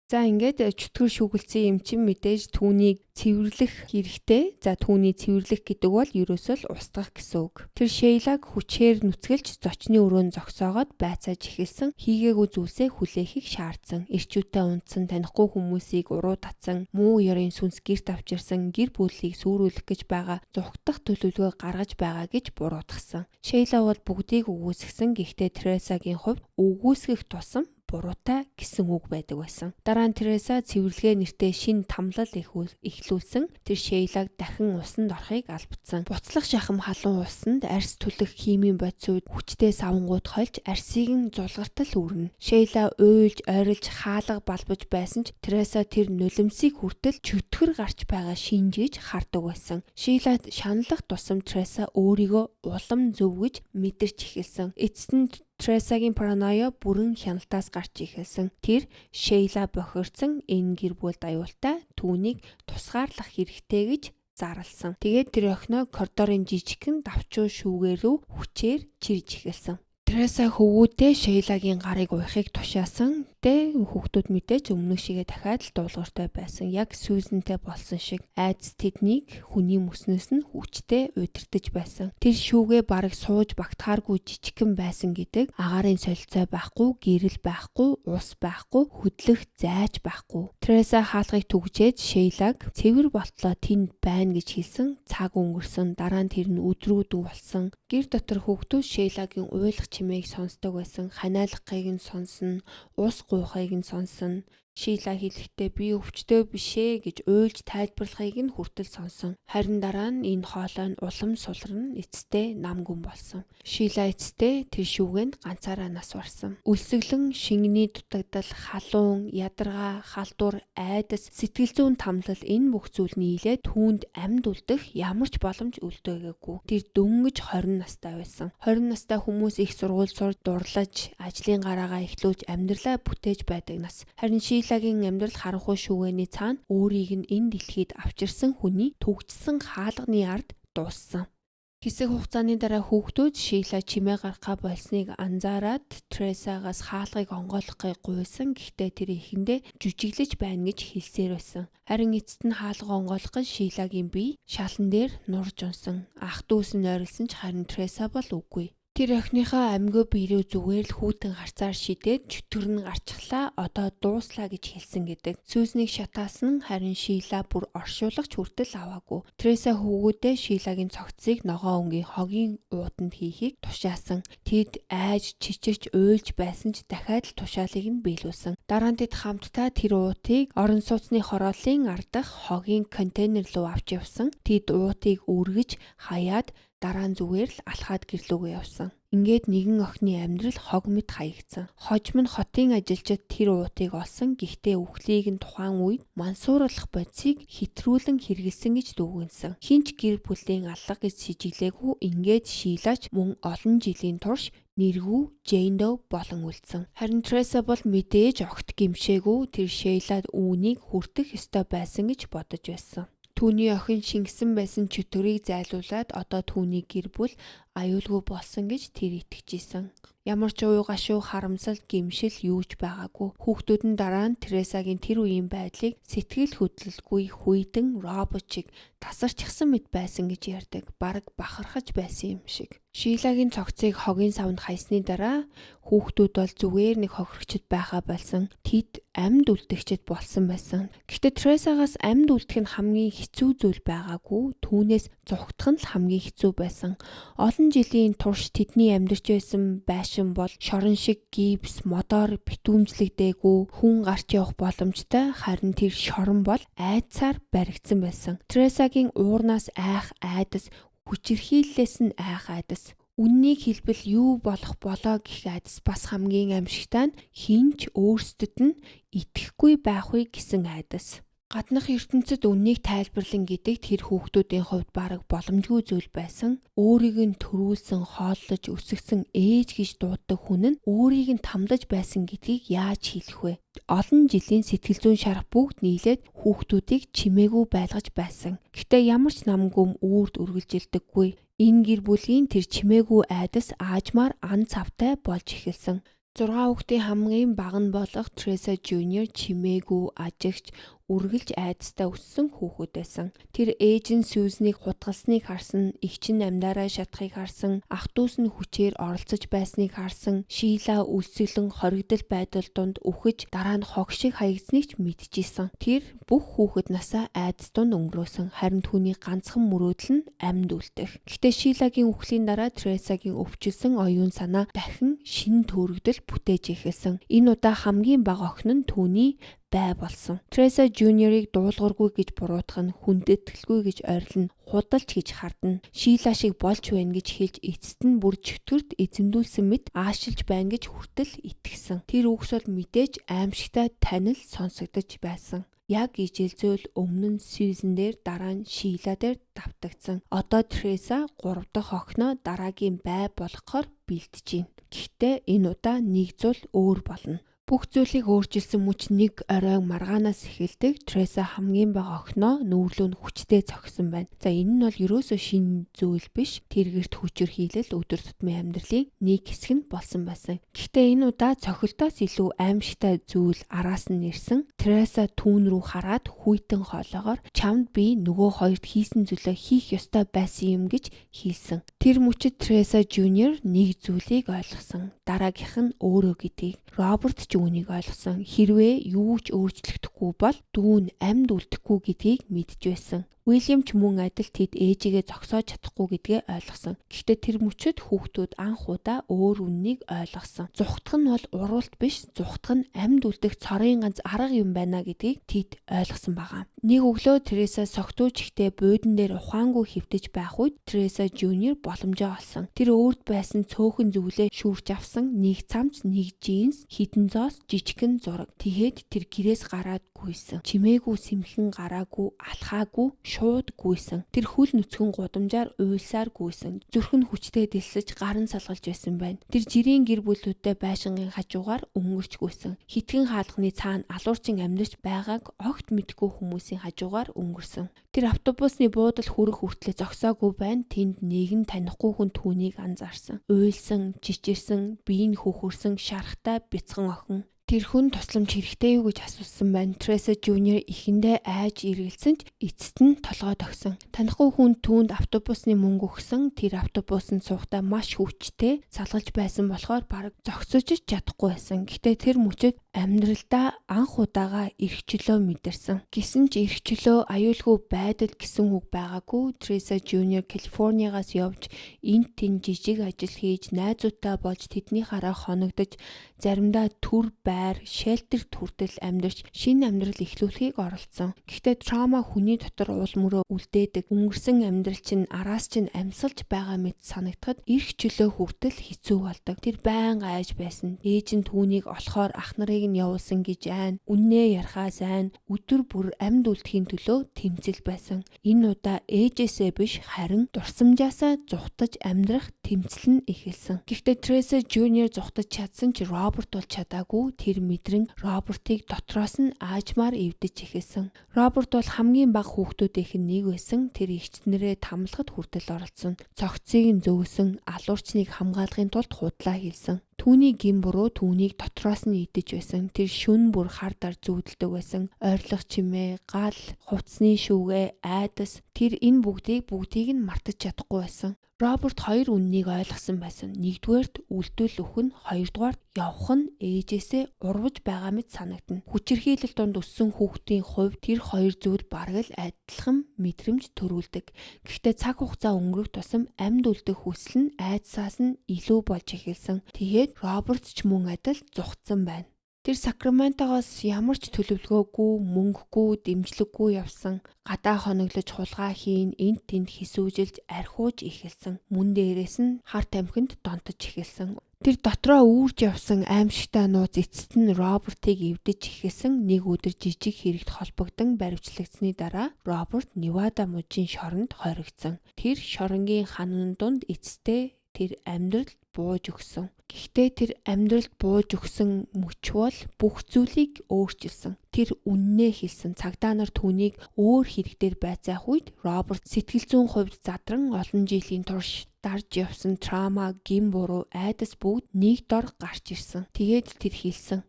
За ингээд чөтгөр шүүгэлцсэн юм чинь мэдээж түүнийг цэвэрлэх хэрэгтэй. За түүний цэвэрлэх гэдэг бол ерөөсөө л устгах гэсэн үг. Тэр Шейлаг хүчээр нүцгэлж зочны өрөөнд зогсоогоод байцааж эхэлсэн. Хийгээгүй зүйлсээ хүлээхийг шаардсан. Ирчүүтээ унтсан, танихгүй хүмүүсийг уруу татсан, муу ёрын сүнс гэрт авчирсан, гэр бүлийг сүрүүлэх гэж байгаа, зүхтах төлөвлөгөө гаргаж байгаа гэж буруутгасан. Шейла бол бүгдийг үгүйсгсэн. Гэхдээ Тересагийн хувьд үгүйсгэх тусам буруутай гэсэн үг байдаг байсан. Дараа нь Тереса цэвэрлэгээ нэртэй шинэ тамлал эхлүүлсэн. Тэр Шейлаг дахин усанд орохыг албадсан. Буцлах шахам халуун усанд арьс түлэх химийн бодисууд хүчтэй савангууд хольж арьсыг нь зулгартал үрнэ. Шейла уйлж, ойролж, хаалга балбаж байсан ч Тереса тэр нулимсыг хүртэл чөтгөр гарч байгаа шинжиж хардаг байсан. Шейла шаналлах тусам Тереса өөрийгөө улам зөв гэж мэдэрч эхэлсэн. Эцэст нь Тересагийн параноя бүрэн хяналтаас гарч ихэлсэн. Тэр Шейла бохирдсан энэ гэр бүл аюултай түүнийг тусгаарлах хэрэгтэй гэж зарласан. Тэгээд тэр охиноо коридорын жижигхэн давчуу шүүгээр рүү хүчээр чирж эхэлсэн. Тереса хөвгүүдээ Шейлагийн гарыг уяхыг тушаасан. Хүүхдүүд мэдээж өмнөх шигээ дахиад л дуулууртай байсан. Яг Сьюзентэй болсон шиг айдас тэднийг хүний мөснөөс нь хүчтэй удирдах байсан. Тэр шүүгээ бараг сууж багтахааргүй жижигхэн байсан гэдэг агаарын солилцоо байхгүй, гэрэл байхгүй, ус байхгүй, хөдлөх зайч байхгүй. Тереса хаалгыг түгжээд Шейлаг цэвэр болтлоо тэнд байна гэж хэлсэн. Цаг өнгөрсөн. Дараа нь тэр нь өдрүүдэн болсон. Гэр дотор хүүхдүүд Шейлагийн уйлах чимээг сонсдог байсан. Ханиалгахыг нь сонсно. Ус гуйхыг нь сонсон. Шейла хэлэхдээ би өвчтөй бишээ гэж уйлж тайлбарлахыг нь хүртэл сонсон. Харин дараа нь энэ хоолой нь улам сулран эцэстээ нам гүн болсон. Шейла эцэстээ тэр шүүгэнд ганцаараа нас барсан. Үлсэглэн шингэний дутагдал, халуун, ядаргаа, халдвар, айдас, сэтгэл зүйн тамлал энэ бүх зүйл нийлээд түүнд амьд үлдэх ямар ч боломж үлдээгээгүй. Тэр дөнгөж 20 настай байсан. 20 настай хүмүүс их сургууль сурж, дурлаж, ажлын гараагаа эхлүүлж амьдралаа бүтээж байдаг нас. Харин Шейлагийн амьдрал харанхуй шүүгээний цаана өөрийг нь энэ дэлхийд авчирсан хүний төгжсөн хаалганы ард дууссан. Хэсэг хугацааны дараа хүүхдүүд Шейла чимээ гаргахаа болсныг анзаараад Тересагаас хаалгыг онгойлгохыг гуйсан. Гэхдээ тэр ихэндээ жүжиглэж байна гэж хэлсээр байсан. Харин эцэст нь хаалга онгойлгох Шейлагийн бие шалан дээр нурж унсан. Ах дүүс нь ойрлсон ч харин Тереса бол үгүй. Тэр охиныхоо амьгүй биерээ зүгээр л хүйтэн харцаар шидээд чөтгөр нь гарчглаа одоо дууслаа гэж хэлсэн гэдэг. Сьюзнийг шатаасан харин Шейла бүр оршуулагч хүртэл аваагүй. Тереса хөвгүүдээ Шейлагийн цогцыг ногоон өнгийн хогийн ууданд хийхийг тушаасан. Тэд айж чичирч уйлж байсан ч дахиад л тушаалыг нь биелүүлсэн. Дараа нь тэд хамтдаа тэр уутыг орон сууцны хорооллын ардах хогийн контейнер руу авч явсан. Тэд уутыг үргэж хаяад дараа нь зүгээр л алхаад гэрлүүгөө явсан. Ингээд нэгэн охины амьдрал хог мэт хаягдсан. Хожим нь хотын ажилчид тэр уутыг олсон. Гэхдээ үхлийг нь тухайн үед мансууруулах бодисыг хэтрүүлэн хэрэгэлсэн гэж дүгнсэн. Хинч гэр бүлийн алга гэж сэжиглээгүй. Ингээд Шейлач мөн олон жилийн турш нэргүй Джейн Доу болон үлдсэн. Харин Тереса бол мэдээж огт гимшээгүй. Тэр Шейлад үүнийг хүртэх ёстой байсан гэж бодож байсан. Түүний охин шингэсэн байсан чөтгөрийг зайлуулад одоо түүний гэр бүл аюулгүй болсон гэж тэр итгэж исэн. Ямар ч уу гашуу харамсал гимшил юу ч байгаагүй. Хүүхдүүд нь дараа нь Тересагийн тэр үеийн байдлыг сэтгэл хөдлөлгүй хүйтэн робот шиг тасарчихсан мэт байсан гэж ярьдаг. Бараг бахархаж байсан юм шиг. Шейлагийн цогцыг хогийн савнд хайсны дараа хүүхдүүд бол зүгээр нэг хохирогчд байхаа болсон. Тэд амьд үлдэгчд болсон байсан. Гэхдээ Тересагаас амьд үлдэх нь хамгийн хэцүү зүйл байгаагүй. Түүнээс зүхтах нь л хамгийн хэцүү байсан. Олон жилийн турш тэдний амьдарч байсан байшин бол шорон шиг гипс, модоор битүүмжлэгдээгүй, хүн гарч явах боломжтой. Харин тэр шорон бол айдсаар баригдсан байсан. Тересагийн уурнаас айх айдас, хүчирхийллээс нь айх айдас. Үннийг хэлбэл юу болох болоо гэх айдас бас хамгийн амьшигтай нь хинч өөрсдөд нь итгэхгүй байх вэ гэсэн айдас. Гаднах ертөнцид үннийг тайлбарлан гэдэг тэр хүүхдүүдийн хувьд бараг боломжгүй зүйл байсан. Өөрийг нь төрүүлсэн, хооллож, өсгсөн ээж гэж дууддаг хүн нь өөрийг нь тамлаж байсан гэдгийг яаж хэлэх вэ? Олон жилийн сэтгэл зүйн шарах бүгд нийлээд хүүхдүүдийг чимээгүй байлгаж байсан. Гэхдээ ямар ч намгүм үрд үргэлжилдэггүй. Энэ гэр бүлийн тэр чимээгүй айдас аажмаар ан цавтай болж эхэлсэн. 6 хүүхдийн хамгийн бага нь болох Треса Junior чимээгүй, ажигч, үргэлж айдастай өссөн хүүхэд байсан. Тэр ээж нь Сьюзнийг хутгалсныг харсан, эгч нь амьдараа шатахыг харсан, ах дүүс нь хүчээр оролцож байсныг харсан, Шийла үлсгэлэн хоригдол байдал донд үхэж дараа нь хог шиг хаягдсныг ч мэдчихсэн. Тэр бүх хүүхэд насаа айдас донд өнгөрөөсөн. Харин түүний ганцхан мөрөөдөл нь амьд үлдэх. Гэхдээ Шилагийн үхлийн дараа Тресагийн өвчлсөн оюун санаа дахин шинэ төөрөгдөл бүтээж эхэлсэн. Энэ удаа хамгийн бага охин нь түүний бай болсон. Треса Junior-ыг дуулуургүй гэж буруутгах нь, хүндэтгэлгүй гэж ойрлно, худалч гэж хардна. Шийла шиг болж байна гэж хэлж эцэст нь бүр чөтгөрт эзэмдүүлсэн мэт аашилж байна гэж хүртэл итгэсэн. Тэр үгс бол мэдээж аимшигтай танил сонсогдож байсан. Яг ижил зүйл өмнө нь Сьюзен дээр, дараа нь Шийла дээр давтагдсан. Одоо Треса 3 дахь охиноо дараагийн бай болгохоор бэлдэж байна. Гэхдээ энэ удаа нэг зүйл өөр болно. Бүх зүйлийг өөрчилсөн мөч нэг орой маргаанаас эхэлдэг. Треса хамгийн бага охиноо нүүрлөө нь хүчтэй зогсон байна. За энэ нь бол ерөөсөө шинэ зүйл биш. Тэргэрт хүчээр хийлэл өдөр тутмын амьдралын нэг хэсэг нь болсон байсан. Гэхдээ энэ удаа цохилтоос илүү аимшигтай зүйл араас нь ирсэн. Треса түүн рүү хараад хүйтэн хоолоогоор чамд би нөгөө хоёрт хийсэн зүйлээ хийх ёстой байсан юм гэж хэлсэн. Тэр мөчид Треса Junior нэг зүйлийг ойлгосон. Дараагийнх нь өөрөө гэдгийг. Роберт ч үүнийг ойлгосон. Хэрвээ юу ч өөрчлөгдөхгүй бол дүүн амьд үлдэхгүй гэдгийг мэдж байсан. Уильям ч мөн адил тэд ээжигээ зогсоож чадахгүй гэдгээ ойлгосон. Гэхдээ тэр мөчөд хүүхдүүд анх удаа өөр үннийг ойлгосон. Зүхтах нь бол уралт биш, зүхтах нь амьд үлдэх цорын ганц арга юм байна гэдгийг тэд ойлгосон байгаа. Нэг өглөө Треса согтууж ихтэй буудан дээр ухаангүй хөвтөж байх үед Треса Junior боломжоо олсон. Тэр өөрт байсан цөөхөн зүйлээ шүүрч авсан. Нэг цамц, нэг джинс, хідэн зоос, жижигхэн зураг. Тэгэхэд тэр гэрээс гараад гүйсэн. Чимээгүй, сэмхэн гараагүй, алхаагүй, шууд гүйсэн. Тэр хөл нүцгэн гудамжаар уйлсаар гүйсэн. Зүрх нь хүчтэй дэлсэж гарын салгалж байсан байна. Тэр жирийн гэр бүлүүдтэй байшингийн хажуугаар өнгөрч гүйсэн. Хитгэн хаалганы цаана алуурчин амьдарч байгааг огт мэдгүй хүмүүсийн хажуугаар өнгөрсөн. Тэр автобусны буудал хүрэх хүртлээр зогсоогүй байна. Тэнд нэгэн танихгүй хүн түүнийг анзаарсан. Уйлсан, чичирсэн, бие нь хөхөрсөн, шарахтай бяцхан охин. Тэр хүн тусламж хэрэгтэй юу гэж асуусан байна. Треса Junior ихэндээ айж эргэлзсэн ч эцэст нь толгой тогсон. Танихгүй хүн түүнд автобусны мөнгө өгсөн. Тэр автобусанд суухдаа маш хүчтэй салгалж байсан болохоор бараг зогсож чадахгүй байсан. Гэхдээ тэр мөчөд амьдралдаа анх удаага эрхчлөө мэдэрсэн. Гэсэн ч эрхчлөө аюулгүй байдал гэсэн үг байгаагүй. Треса Junior Калифорниагаас явж энд тэн жижиг ажил хийж найзуудтай болж тэдний хараа хоногдож заримдаа түр шелтер төрдөл амьдарч шинэ амьдрал эхлүүлэхийг оролцсон. Гэхдээ траума хүний дотор уул мөрөө үлдээдэг. Өнгөрсөн амьдрал чинь араас чинь амьсгалж байгаа мэт санагдахад эрх чөлөө хүртэл хэцүү болдог. Тэр байнга айж байсан. Ээж нь түүнийг олохоор ах нарыг нь явуулсан гэж айн. Үннээ ярихаа сайн. Өдөр бүр амьд үлдэхийн төлөө тэмцэл байсан. Энэ удаа ээжээсээ биш харин дурсамжаасаа зүхтаж амьдрах тэмцэл нь эхэлсэн. Гэхдээ Треса Junior зүхтаж чадсан ч Роберт бол чадаагүй. Тэр мэдрэн Робертыг дотроос нь аажмаар эвдэж эхэлсэн. Роберт бол хамгийн бага хүүхдүүдийнх нь нэг байсан. Тэр эгчнэрээ тамлахад хүртэл оролцсон. Цогцыг нь зөөсөн, алуурчныг хамгаалахын тулд худлаа хийсэн. Түүний гин буруу түүнийг дотроос нь идэж байсан. Тэр шүн бүр хар дар зүүдэлдэг байсан. Ойрлох чимээ, гал, хувцсны шүүгээ, айдас. Тэр энэ бүгдийг нь мартаж чадахгүй байсан. Роберт хоёр үннийг ойлгосон байсан. Нэгдүгээрт үлдвэл өхөн, хоёрдугаарт явах нь ээжээсээ урвж байгаа мэт санагдана. Хүчирхийлэл донд өссөн хүүхдийн хувьд тэр хоёр зүйл бараг л адилхан мэдрэмж төрүүлдэг. Гэхдээ цаг хугацаа өнгөрөх тусам амьд үлдэх хүсэл нь айдсаас нь илүү болж эхэлсэн. Тэгээд Роберт ч мөн адил зүхтсан байна. Тэр Сакраментогоос ямар ч төлөвлөгөөгүй, мөнгөгүй, дэмжлэггүй явсан. Гадаа хоноглож хулгай хийн, энт тэнд хэсүүжилж, архиуж эхэлсэн. Мөн дээрээс нь харт амхинд донтож эхэлсэн. Тэр дотроо үүрж явсан аимшигтай нууц эцэст нь Робертыг эвдэж эхэлсэн. Нэг өдөр жижиг хэрэгт холбогдсон баривчлагдсны дараа Роберт Невада мужийн шоронд хоригдсон. Тэр шоронгийн ханан дунд эцэстээ тэр амьдрал бууж өгсөн. Гэхдээ тэр амьдралд бууж өгсөн мөч бол бүх зүйлийг өөрчилсөн. Тэр үннээ хэлсэн. Цагдаа нар түүнийг өөр хэрэгээр байцаах үед Роберт сэтгэл зүйн хувьд задран олон жилийн турш дарж явсан трама, гин буруу, айдас бүгд нэг дор гарч ирсэн. Тэгээд тэр хэлсэн.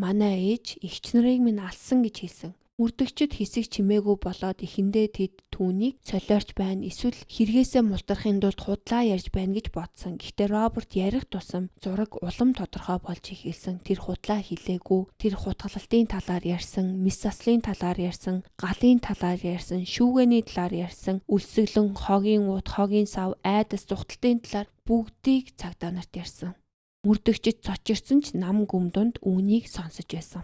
Манай ээж эгч нарыг минь алсан гэж хэлсэн. Мөрдөгчд хэсэг чимээгүй болоод эхэндээ тэд түүнийг солиорч байна, эсвэл хэрэгээсээ мултрахын тулд худлаа ярьж байна гэж бодсон. Гэхдээ Роберт ярих тусам зураг улам тодорхой болж эхэлсэн. Тэр худлаа хэлээгүй. Тэр хутгалалтын талаар ярьсан, мис заслын талаар ярьсан, галын талаар ярьсан, шүүгээний талаар ярьсан, өлсгөлөн, хогийн ут, хогийн сав, айдас, зүхталтын талаар бүгдийг цагдаа нарт ярьсан. Мөрдөгчд цочирсон ч нам гүмдөнд үүнийг сонсож байсан.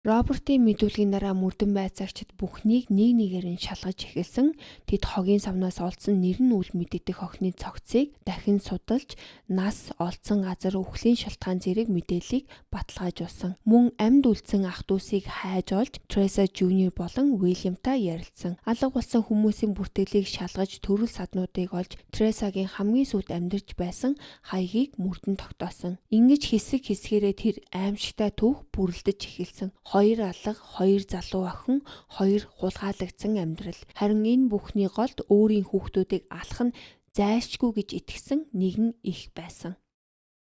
Робертийн мэдүүлгийн дараа мөрдөн байцаагчид бүхнийг нэг нэгээр нь шалгаж эхэлсэн. Тэд хогийн савнаас олдсон нэр нь үл мэдэгдэх охины цогцыг дахин судалж, нас, олдсон газар, үхлийн шалтгаан зэрэг мэдээллийг баталгаажуулсан. Мөн амьд үлдсэн ах дүүсийг хайж олж, Треса Жуниор болон Уильямтай ярилцсан. Алга болсон хүмүүсийн бүртгэлийг шалгаж, төрөл саднуудыг олж, Тресагийн хамгийн сүүлд амьдарч байсан хаягийг мөрдөн тогтоосон. Ингэж хэсэг хэсгээрээ тэр аимшигтай түүх бүрэлдэж эхэлсэн. 2 алга, 2 залуу охин, 2 хулгайлагдсан амьдрал. Харин энэ бүхний голд өөрийн хүүхдүүдийг алах нь зайлшгүй гэж итгэсэн нэгэн их байсан.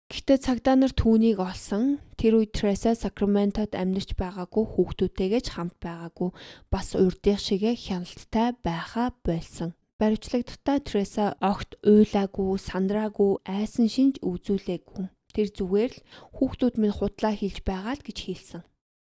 Гэхдээ цагдаа нар түүнийг олсон. Тэр үед Треса Сакраментод амьдарч байгаагүй, хүүхдүүдтэйгээ ч хамт байгаагүй, бас урдих шигэ хяналттай байхаа болсон. Баривчлагдтаа Треса огт уйлаагүй, сандраагүй, айсан шинж үзүүлээгүй. Тэр зүгээр л хүүхдүүд минь худлаа хийж байгаа л гэж хэлсэн.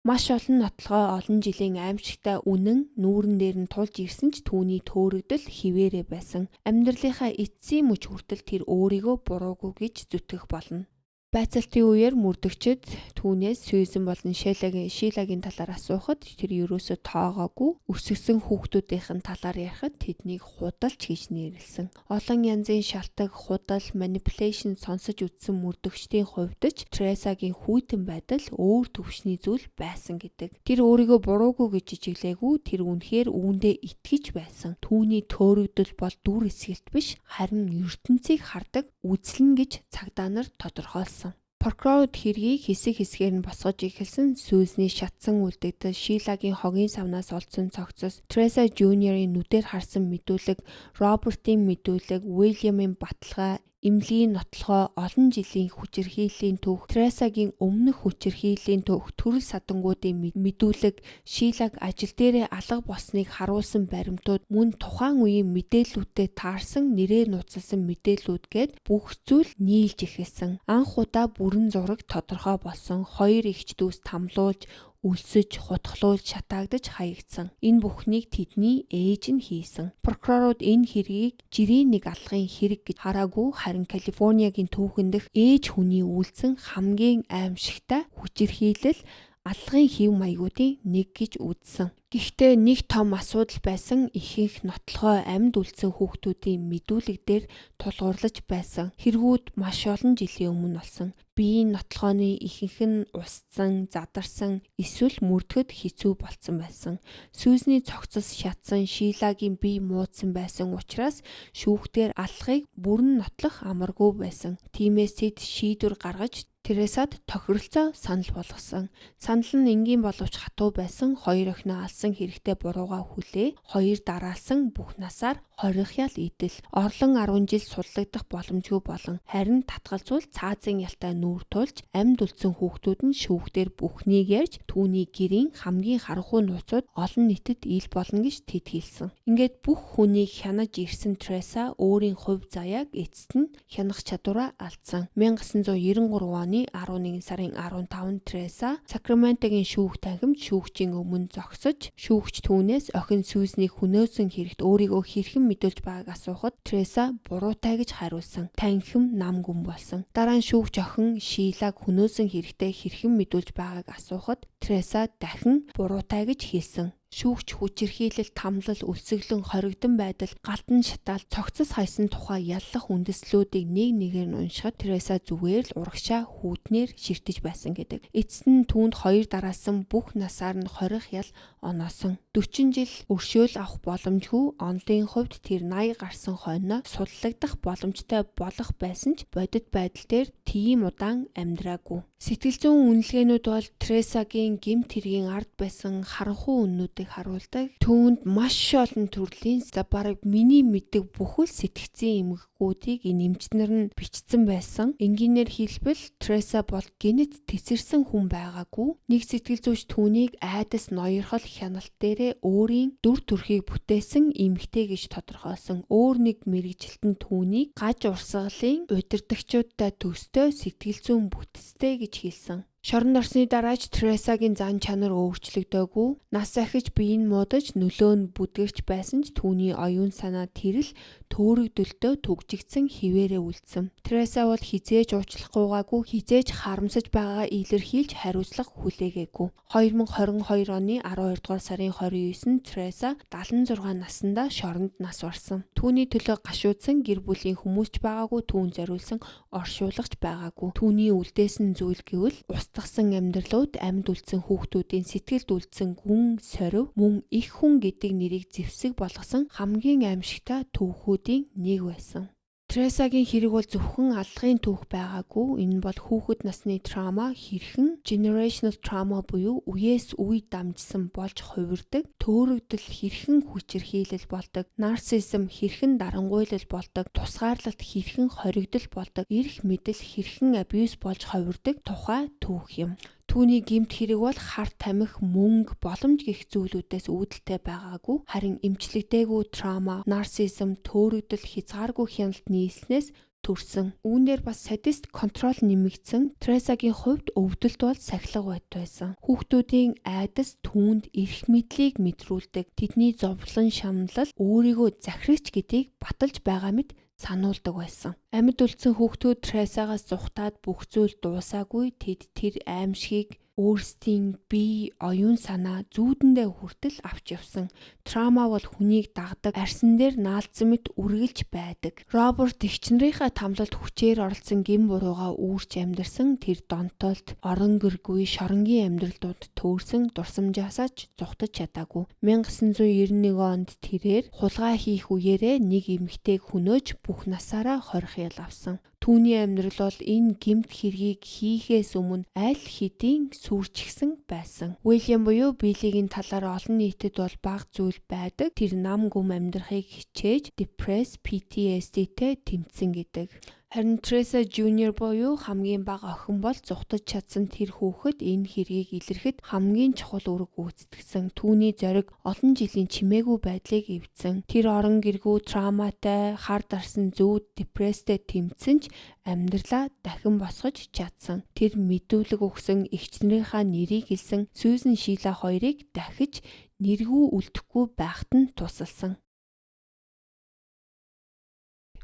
Маш олон нотлогоо олон жилийн аимшигтай үнэн нүүрэн дээр нь тулж ирсэн ч түүний төөрөгдөл хിവэрэ байсан. Амьдралынхаа эцсийн мөч хүртэл тэр өөрийгөө буруугүй гэж зүтгэх болно. Байцаалтын үеэр мөрдөгчд түүнээс Сьюзен болон Шилагийн талаар асуухад тэр ерөөсөө тоогоогүй, өсгсөн хүүхдүүдийнхэн талаар ярихад тэднийг худалч гэж нэрлсэн. Олон янзын шалтгаан, худал, manipulation сонсож үзсэн мөрдөгчдийн хувьд ч Тресагийн хүйтэн байдал өөр төвшний зүйл байсан гэдэг. Тэр өөрийгөө буруугүй гэж жижиглээгүй, тэр үнэхээр үүндээ итгэж байсан. Түүний төөрөгдөл бол дүр эсгэлт биш, харин ертөнцийг хардаг үзлэн гэж цагдаа нар тодорхойлсон. Прокурорд хэргийг хэсэг хэсгээр нь босгож эхэлсэн. Сьюзний шатсан үлдэгдэл, Шилагийн хогийн савнаас олдсон цогцос, Треса Жуниорын нүдээр харсан мэдүүлэг, Робертийн мэдүүлэг, Уильямын баталгаа, эмнэлгийн нотлохоо, олон жилийн хүчирхийллийн түүх, Тресагийн өмнөх хүчирхийллийн түүх, төрөл садангуудын мэдүүлэг, Шилаг ажил дээрээ алга болсныг харуулсан баримтууд, мөн тухайн үеийн мэдээллүүдтэй таарсан нэрээр нууцласан мэдээллүүд гээд бүх зүйл нийлж эхэлсэн. Анх удаа бүрэн зураг тодорхой болсон. 2 эгч дүүс тамлуулж, өлсөж, хутгалуулж, шатаагдаж хаягдсан. Энэ бүхнийг тэдний ээж нь хийсэн. Прокурорууд энэ хэргийг жирийн нэг алгын хэрэг гэж хараагүй, харин Калифорниагийн түүхэн дэх ээж хүний үйлсэн хамгийн аимшигтай хүчирхийлэл, алгын хэв маягуудын нэг гэж үзсэн. Гэхдээ нэг том асуудал байсан. Ихэнх нотлохоо амьд үлдсэн хүүхдүүдийн мэдүүлэг дээр тулгуурлаж байсан. Хэрэгүүд маш олон жилийн өмнө болсон. Биеийн нотлохооны ихэнх нь устсан, задарсан, эсвэл мөрдөхөд хэцүү болцсон байсан. Сьюзний цогцос шатсан, Шилагийн бие муудсан байсан учраас шүүхтээр алгыг бүрэн нотлох амаргүй байсан. Тиймээс тэд шийдвэр гаргаж Тресад тохиролцоо санал болгосон. Санал нь энгийн боловч хатуу байсан. 2 охиноо алсан хэрэгтэй буруугаа хүлээ. 2 дараалсан бүх насаар хорихял идэл. Орлон 10 жил судлагдах боломжгүй болон харин татгалзуул цаазын ялтай нүүр тулж амьд үлдсэн хүүхдүүд нь шүүхтэр бүхнийг ярьж түүний гэрийн хамгийн харанхуй нууцуд олон нийтэд ил болно гэж тэд хэлсэн. Ингээд бүх хүнийг хянаж ирсэн Треса өөрийн хувь заяаг эцэст нь хянах чадвараа алдсан. 1993 оны 11 сарын 15-нд Треса Сакраментогийн шүүх танхимд шүүгчийн өмнө зогсож, шүүгч түүнээс охин Сьюзнийг хөнөөсөн хэрэгт өөрийгөө хэрхэн мэдүүлж байгааг асуухад Треса буруутай гэж хариулсан. Танхим нам гүн болсон. Дараа нь шүүгч охин Шилаг хөнөөсөн хэрэгтээ хэрхэн мэдүүлж байгааг асуухад Тереса дахин буруутай гэж хэлсэн. Шүүгч хүчирхийлэл, тамлал, өлсгөлөн, хоригдсон байдал, галдан шатаал, цогцос хайсан тухай яллах үндэслүүдийг нэг нэгээр нь уншихад Тереса зүгээр л урагшаа хүүтнээр ширтэж байсан гэдэг. Эцэст нь түүнд 2 дараасан бүх насаар нь 20 ял оноосон. 40 жил өршөөл авах боломжгүй онлын хувьд тэр 80 гарсан хойно судлагдах боломжтой болох байсан ч бодит байдал дээр тийм удаан амьдраагүй. Сэтгэл зүйн үнэлгээнүүд бол Тересагийн гэмт хэргийн ард байсан харанхуй үннүүдийг харуулдаг. Түүнд маш олон төрлийн бараг миний мэддэг бүхэл сэтгцийн эмгэгүүдийг энэ эмчнэр нь бичсэн байсан. Энгийнээр хэлбэл Тереса бол генет тэсэрсэн хүн байгаагүй. Нэг сэтгэл зүйч түүнийг айдас ноёрхол хяналт дээрээ өөрийн дүр төрхийг бүтээсэн эмэгтэй гэж тодорхойлсон. Өөр нэг мэрэгжилтэн түүнийг гаж урсгалын удирдагчудтай төстэй сэтгэл зүйн бүтцтэй гэж хэлсэн. Шоронд орсны дараач Тересагийн зан чанар өөрчлөгдөөгүй. Нас ахиж биеийн муудаж нөлөө нь бүдгэрч байсан ч түүний оюун санаа тэрл төөрөгдөлтөө түгжигдсэн хിവэрээ үлдсэн. Тереса бол хизээж уучлахгүйгаагүй, хизээж харамсаж байгаагаа илэрхийлж хариуцлага хүлээгээгүй. 2022 оны 12 дугаар сарын 29-нд Тереса 76 наснда шоронд нас барсан. Түүний төлөө гашуудсан гэр бүлийн хүмүүс ч байгаагүй, түүн зориулсан оршуулагч байгаагүй. Түүний үлдээсэн зүйл гэвэл устгасан амьдралууд, амьд үлдсэн хүүхдүүдийн сэтгэлд үлдсэн гүн сорив, мөн их хүн гэдэг нэрийг зэвсэг болгосон хамгийн аимшигтай түүхүүдийн нэг байсан. Тересагийн хэрэг бол зөвхөн аллагын түүх байгаагүй. Энэ бол хүүхэд насны трама, хэрхэн generational trauma буюу үеэс үе дамжсан болж хувирдаг, төөрөгдөл хэрхэн хүчирхийлэл болдог, нарциссизм хэрхэн дарангуйлал болдог, тусгаарлалт хэрхэн хоригдол болдог, эрх мэдэл хэрхэн абьюз болж хувирдаг тухай түүх юм. Түүний гэмт хэрэг бол харт тамхи, мөнгө, боломж гэх зүйлүүдээс үүдэлтэй байгаагүй. Харин эмчлэгдээгүй трама, нарциссизм, төөрөгдөл, хязгааргүй хяналт нийслэнээс төрсөн. Үүнээр бас садист контрол нэмэгдсэн. Тересагийн хувьд өвдөлт бол сахилга байсан. Хүүхдүүдийн айдас түүнд эрх мэдлийг мэдрүүлдэг. Тэдний зовлон шаналл өөрийгөө захирагч гэдгийг баталж байгаа мэт сануулдаг байсан. Амьд үлдсэн хүүхдүүд Тересагаас зүхтаад бүх зүйл дуусаагүй. Тэд тэр аимшигыг өөрсдийн бие, оюун санаа зүүдэндээ хүртэл авч явсан. Трама бол хүнийг дагдаг, арьсан дээр наалдсан мэт үргэлж байдаг. Роберт эгчнэрийнхээ тамлалд хүчээр оролцсон гин бурууга үүрч амьдарсан. Тэр донтолд, орон гэргүй, шоронгийн амьдралдууд төөрсөн, дурсамжаасаа ч зүхтаж чадаагүй. 1991 онд тэрээр хулгай хийх үеэрээ нэг эмэгтэйг хөнөөж бүх насаараа 20 ял авсан. Түүний амьдрал бол энэ гэмт хэргийг хийхээс өмнө аль хэдийн сүрчгсэн байсан. Уильям буюу Биллийн талаар олон нийтэд бол бага зүйл байдаг. Тэр нам гүм амьдрахыг хичээж депресс, PTSD-тэй тэмцсэн гэдэг. Харин Тереса Junior буюу хамгийн бага охин бол зүхтаж чадсан тэр хүүхэд энэ хэргийг илэрхэд хамгийн чухал үүрэг гүйцэтгэсэн. Түүний зориг олон жилийн чимээгүй байдлыг эвдсэн. Тэр орон гэргүй, травматай, хар дарсан зүүд, депресстэй тэмцсэн ч амьдралаа дахин босгож чадсан. Тэр мэдүүлэг өгсөн эгчнэрийнхаа нэрийг хэлсэн Сьюзен Шила хоёрыг дахиж нэргүй үлдэхгүй байхад нь тусалсан.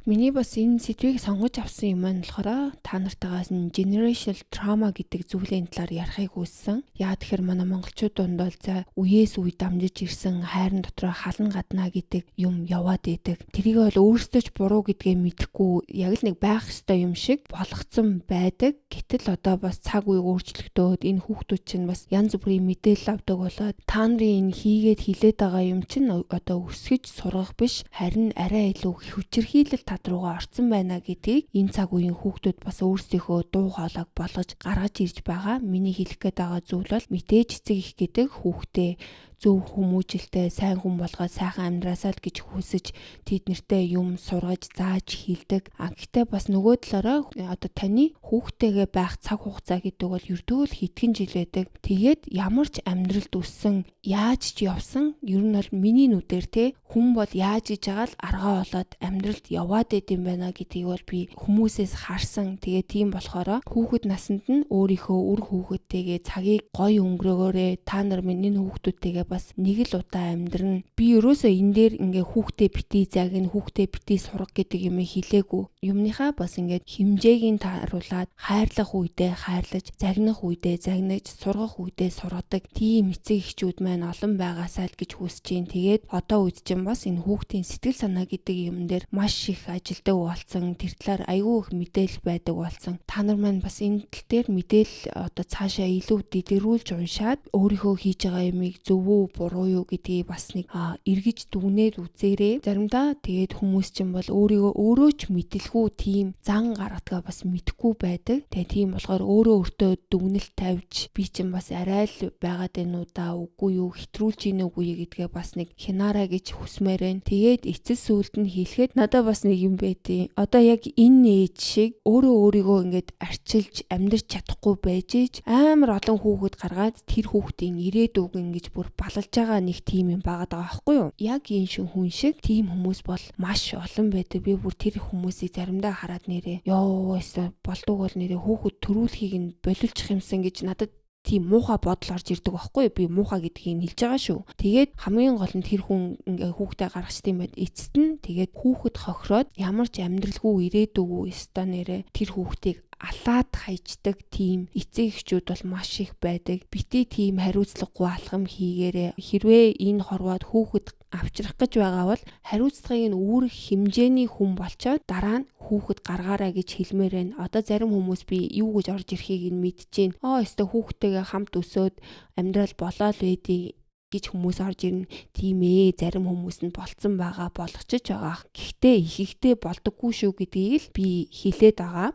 Миний бас энэ сэдвийг сонгож авсан юм болохоор та нартайгаас нь generational trauma гэдэг зүйлийн талаар ярихыг хүссэн. Яа тэгэхээр манай монголчууд дунд бол за үеэс үе дамжиж ирсэн хайрын дотроо халан гаднаа гэдэг юм яваад идэг. Тэрийг бол өөрсдөө ч буруу гэдгээ мэдэхгүй яг л нэг байх ёстой юм шиг болгоцсон байдаг. Гэтэл одоо бас цаг үе өөрчлөгдөөд энэ хүүхдүүд чинь бас янз бүрийн мэдээлэл авдаг болоод та нарын энэ хийгээд хилээд байгаа юм чинь одоо өсгөж сургах биш харин арай илүү хүчирхийлэл руугаа орсон байна гэдгийг энэ цаг үеийн хүүхдүүд бас өөрсдийнхөө дуу хоолойг болгож гаргаж ирж байгаа. Миний хэлэх гээд байгаа зүйл бол мэдээж эцэг их гэдэг хүүхдээ зөв хүмүүжлтэй сайн хүн болгоод сайхан амьдраасаа л гэж хүсэж тэднэртэй юм сургаж зааж хийлдэг. Гэхдээ бас нөгөө талаараа одоо таны хүүхдтэйгээ байх цаг хугацаа гэдэг бол ердөө л хэдхэн жил байдаг. Тэгээд ямар ч амьдралд өссөн, яаж ч явсан, ер нь бол миний нүдээр те хүн бол яаж иж байгаа л аргаа болоод амьдралд яваад идэм байна гэдгийг бол би хүмүүсээс харсан. Тэгээд тийм болохоор хүүхэд насанд нь өөрийнхөө үр хүүхэдтэйгээ цагийг гоё өнгөрөөгөөрэй. Та нар миний хүүхдүүдтэйгээ бас нэг л удаа амьдрна. Би ерөөсөө энэ дээр ингээ хүүхдээ битий зааг нь хүүхдээ битий сурах гэдэг юм хэлээгүй. Юмныхаа бас ингээд хэмжээг нь тааруулаад хайрлаад, хайрлах үедээ хайрлаж, загнах үедээ загнаж, сургах үедээ сургадаг тийм эцэг эхчүүд маань олон байгаасаа л гэж хүсэж байна. Тэгээд одоо үед чинь бас энэ хүүхдийн сэтгэл санаа гэдэг юм дээр маш их ажилдаг болсон. Тэр талаар айгүй их мэдээлэл байдаг болсон. Та нар маань бас энэ тал дээр мэдээлэл одоо цаашаа илүү дэлгэрүүлж уншаад өөрийнхөө хийж байгаа юмыг зөв үү, буруу юу гэдгийг бас нэг эргэж дүгнээд үзээрэй. Заримдаа тэгээд хүмүүс чинь бол өөрөө ч мэдлгүй тийм зан гаргадаг бас мэдэхгүй байдаг. Тэгээд тийм болохоор өөртөө дүгнэлт тавьж би чинь бас арай л байгаад байна уу да, үгүй юу, хэтрүүлж ийн үгүй гэдгээ бас нэг хянаарай гэж хүсмээр байна. Тэгээд эцэс сүулт нь хэлэхэд надад бас нэг юм байдیں۔ Одоо яг энэ ээж шиг өөрийгөө ингээд арчилж амьдрч чадахгүй байж ич амар олон хүүхэд гаргаад тэр хүүхдийн ирээдүг ингэж бүр балалж байгаа нэг тийм юм байгаад байгаа байхгүй юу? Яг энэ шиг хүн шиг тийм хүмүүс бол маш олон байдаг. Би бүр тэр хүмүүсийг заримдаа хараад нэрээ ёо болдог бол нэрээ хүүхэд төрүүлэхийг нь болилчих юмсан гэж надад тийм муухай бодол орж ирдэг байхгүй юу? Би муухай гэдгийг хэлж байгаа шүү. Тэгээд хамгийн гол нь тэр хүн ингээ хүүхдээ гаргачт юм байд. Эцэст нь тэгээд хүүхэд хохироод ямар ч амьдралгүй ирээдүгөө өстой нэрээ тэр хүүхдийг алаад хайчдаг тийм эцэг эхчүүд бол маш их байдаг. Битээ тийм хариуцлагагүй алхам хийгээрээ. Хэрвээ энэ хорвоод хүүхэд авчрах гэж байгаа бол хариуцлагыг нь үүрэх хэмжээний хүн болчоод дараа нь хүүхэд гаргаарай гэж хэлмээр байна. Одоо зарим хүмүүс би юу гэж орж ирэхийг нь мэдчихээн. Өстой хүүхдтэйгээ хамт өсөөд амьдрал болоод байдیں۔ гэж хүмүүс орж ирнэ. Тийм ээ, зарим хүмүүс нь болцсон байгаа, болгочих байгаа. Гэхдээ ихэнхдээ болдоггүй шүү гэдгийг л би хэлээд байгаа.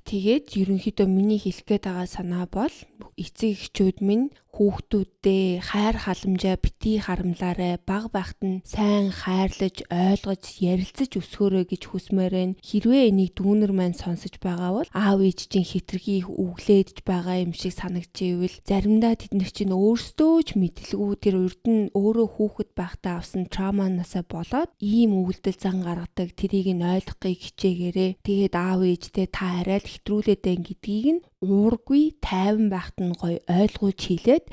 Тэгээд ерөнхийдөө миний хэлэх гээд байгаа санаа бол эцэг эхчүүд минь хүүхдүүддээ хайр халамжаа битгий харамлаарай. Бага байхад нь сайн хайрлаж, ойлгож, ярилцаж өсгөөрэй гэж хүсмээр байна. Хэрвээ энийг дүүнер маань сонсож байгаа бол аав ээж чинь хитрхи их өглөөдж байгаа юм шиг санагдчихвэл заримдаа тэд нар чинь өөрсдөө ч мэдлгүй тэр урд нь өөрөө хүүхэд байхдаа авсан травманасаа болоод ийм өгүүлдэл зан гаргадаг. Тэрийг нь ойлгохыг хичээгээрэй. Тэгээд аав ээжтэй та арай л хэтрүүлээд байна гэдгийг нь уургүй тайван байхад нь гоё ойлгуулж хэлээд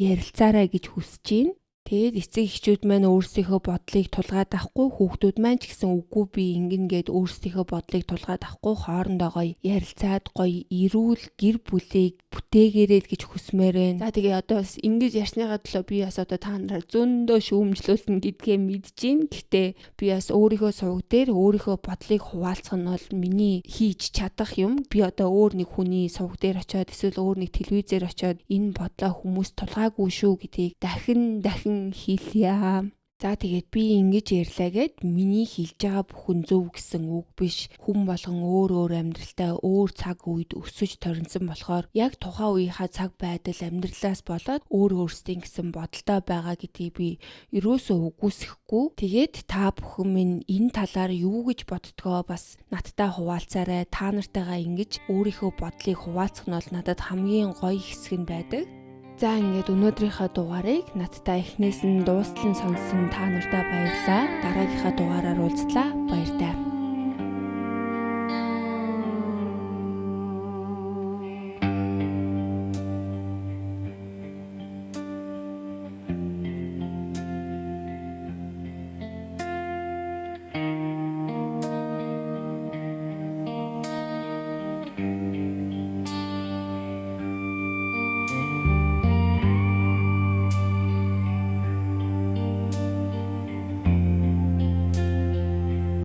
ярилцаарай гэж хүсэж байна. Тэгээд эцэг эхчүүд маань өөрсдийнхөө бодлыг тулгаад авахгүй, хүүхдүүд маань ч гэсэн үгүй би ингэн гээд өөрсдийнхөө бодлыг тулгаад авахгүй хоорондоо гоё ярилцаад гоё эрүүл гэр бүлийг бүтээгээрэй л гэж хүсмээр байна. За тэгээ одоо бас ингэж ярьсныгаа төлөө би бас одоо та нараар зөндөө шүүмжлүүлнэ гэдгээ мэдэж байна. Гэхдээ би бас өөрийнхөө сувг дээр өөрийнхөө бодлыг хуваалцах нь бол миний хийж чадах юм. Би одоо өөр нэг хүний сувг дээр очиод эсвэл өөр нэг телевизээр очиод энэ бодлоо хүмүүс тулгаагүй шүү гэдгийг дахин хэлье. За тэгээд би ингэж ярьлаа гэд миний хэлж байгаа бүхэн зөв гэсэн үг биш. Хүн болгон өөр амьдралтай өөр цаг үед өсөж торинсон болохоор яг тухайн үеийнхаа цаг байдал амьдралаас болоод өөрсдийн гэсэн бодолтой байгаа гэдгийг би ерөөсөө үгүйсэхгүй. Тэгээд та бүхэн минь энэ талаар юу гэж боддгоо бас надтай хуваалцаарай. Та нартайгаа ингэж өөрийнхөө бодлыг хуваалцах нь бол надад хамгийн гоё хэсэг нь байдаг. За ингээд өнөөдрийнхөө дугаарыг надтай эхнээс нь дуустал нь сонссон та нартай баярлалаа. Дараагийнхаа дугаараар уулзлаа. Баяр таа.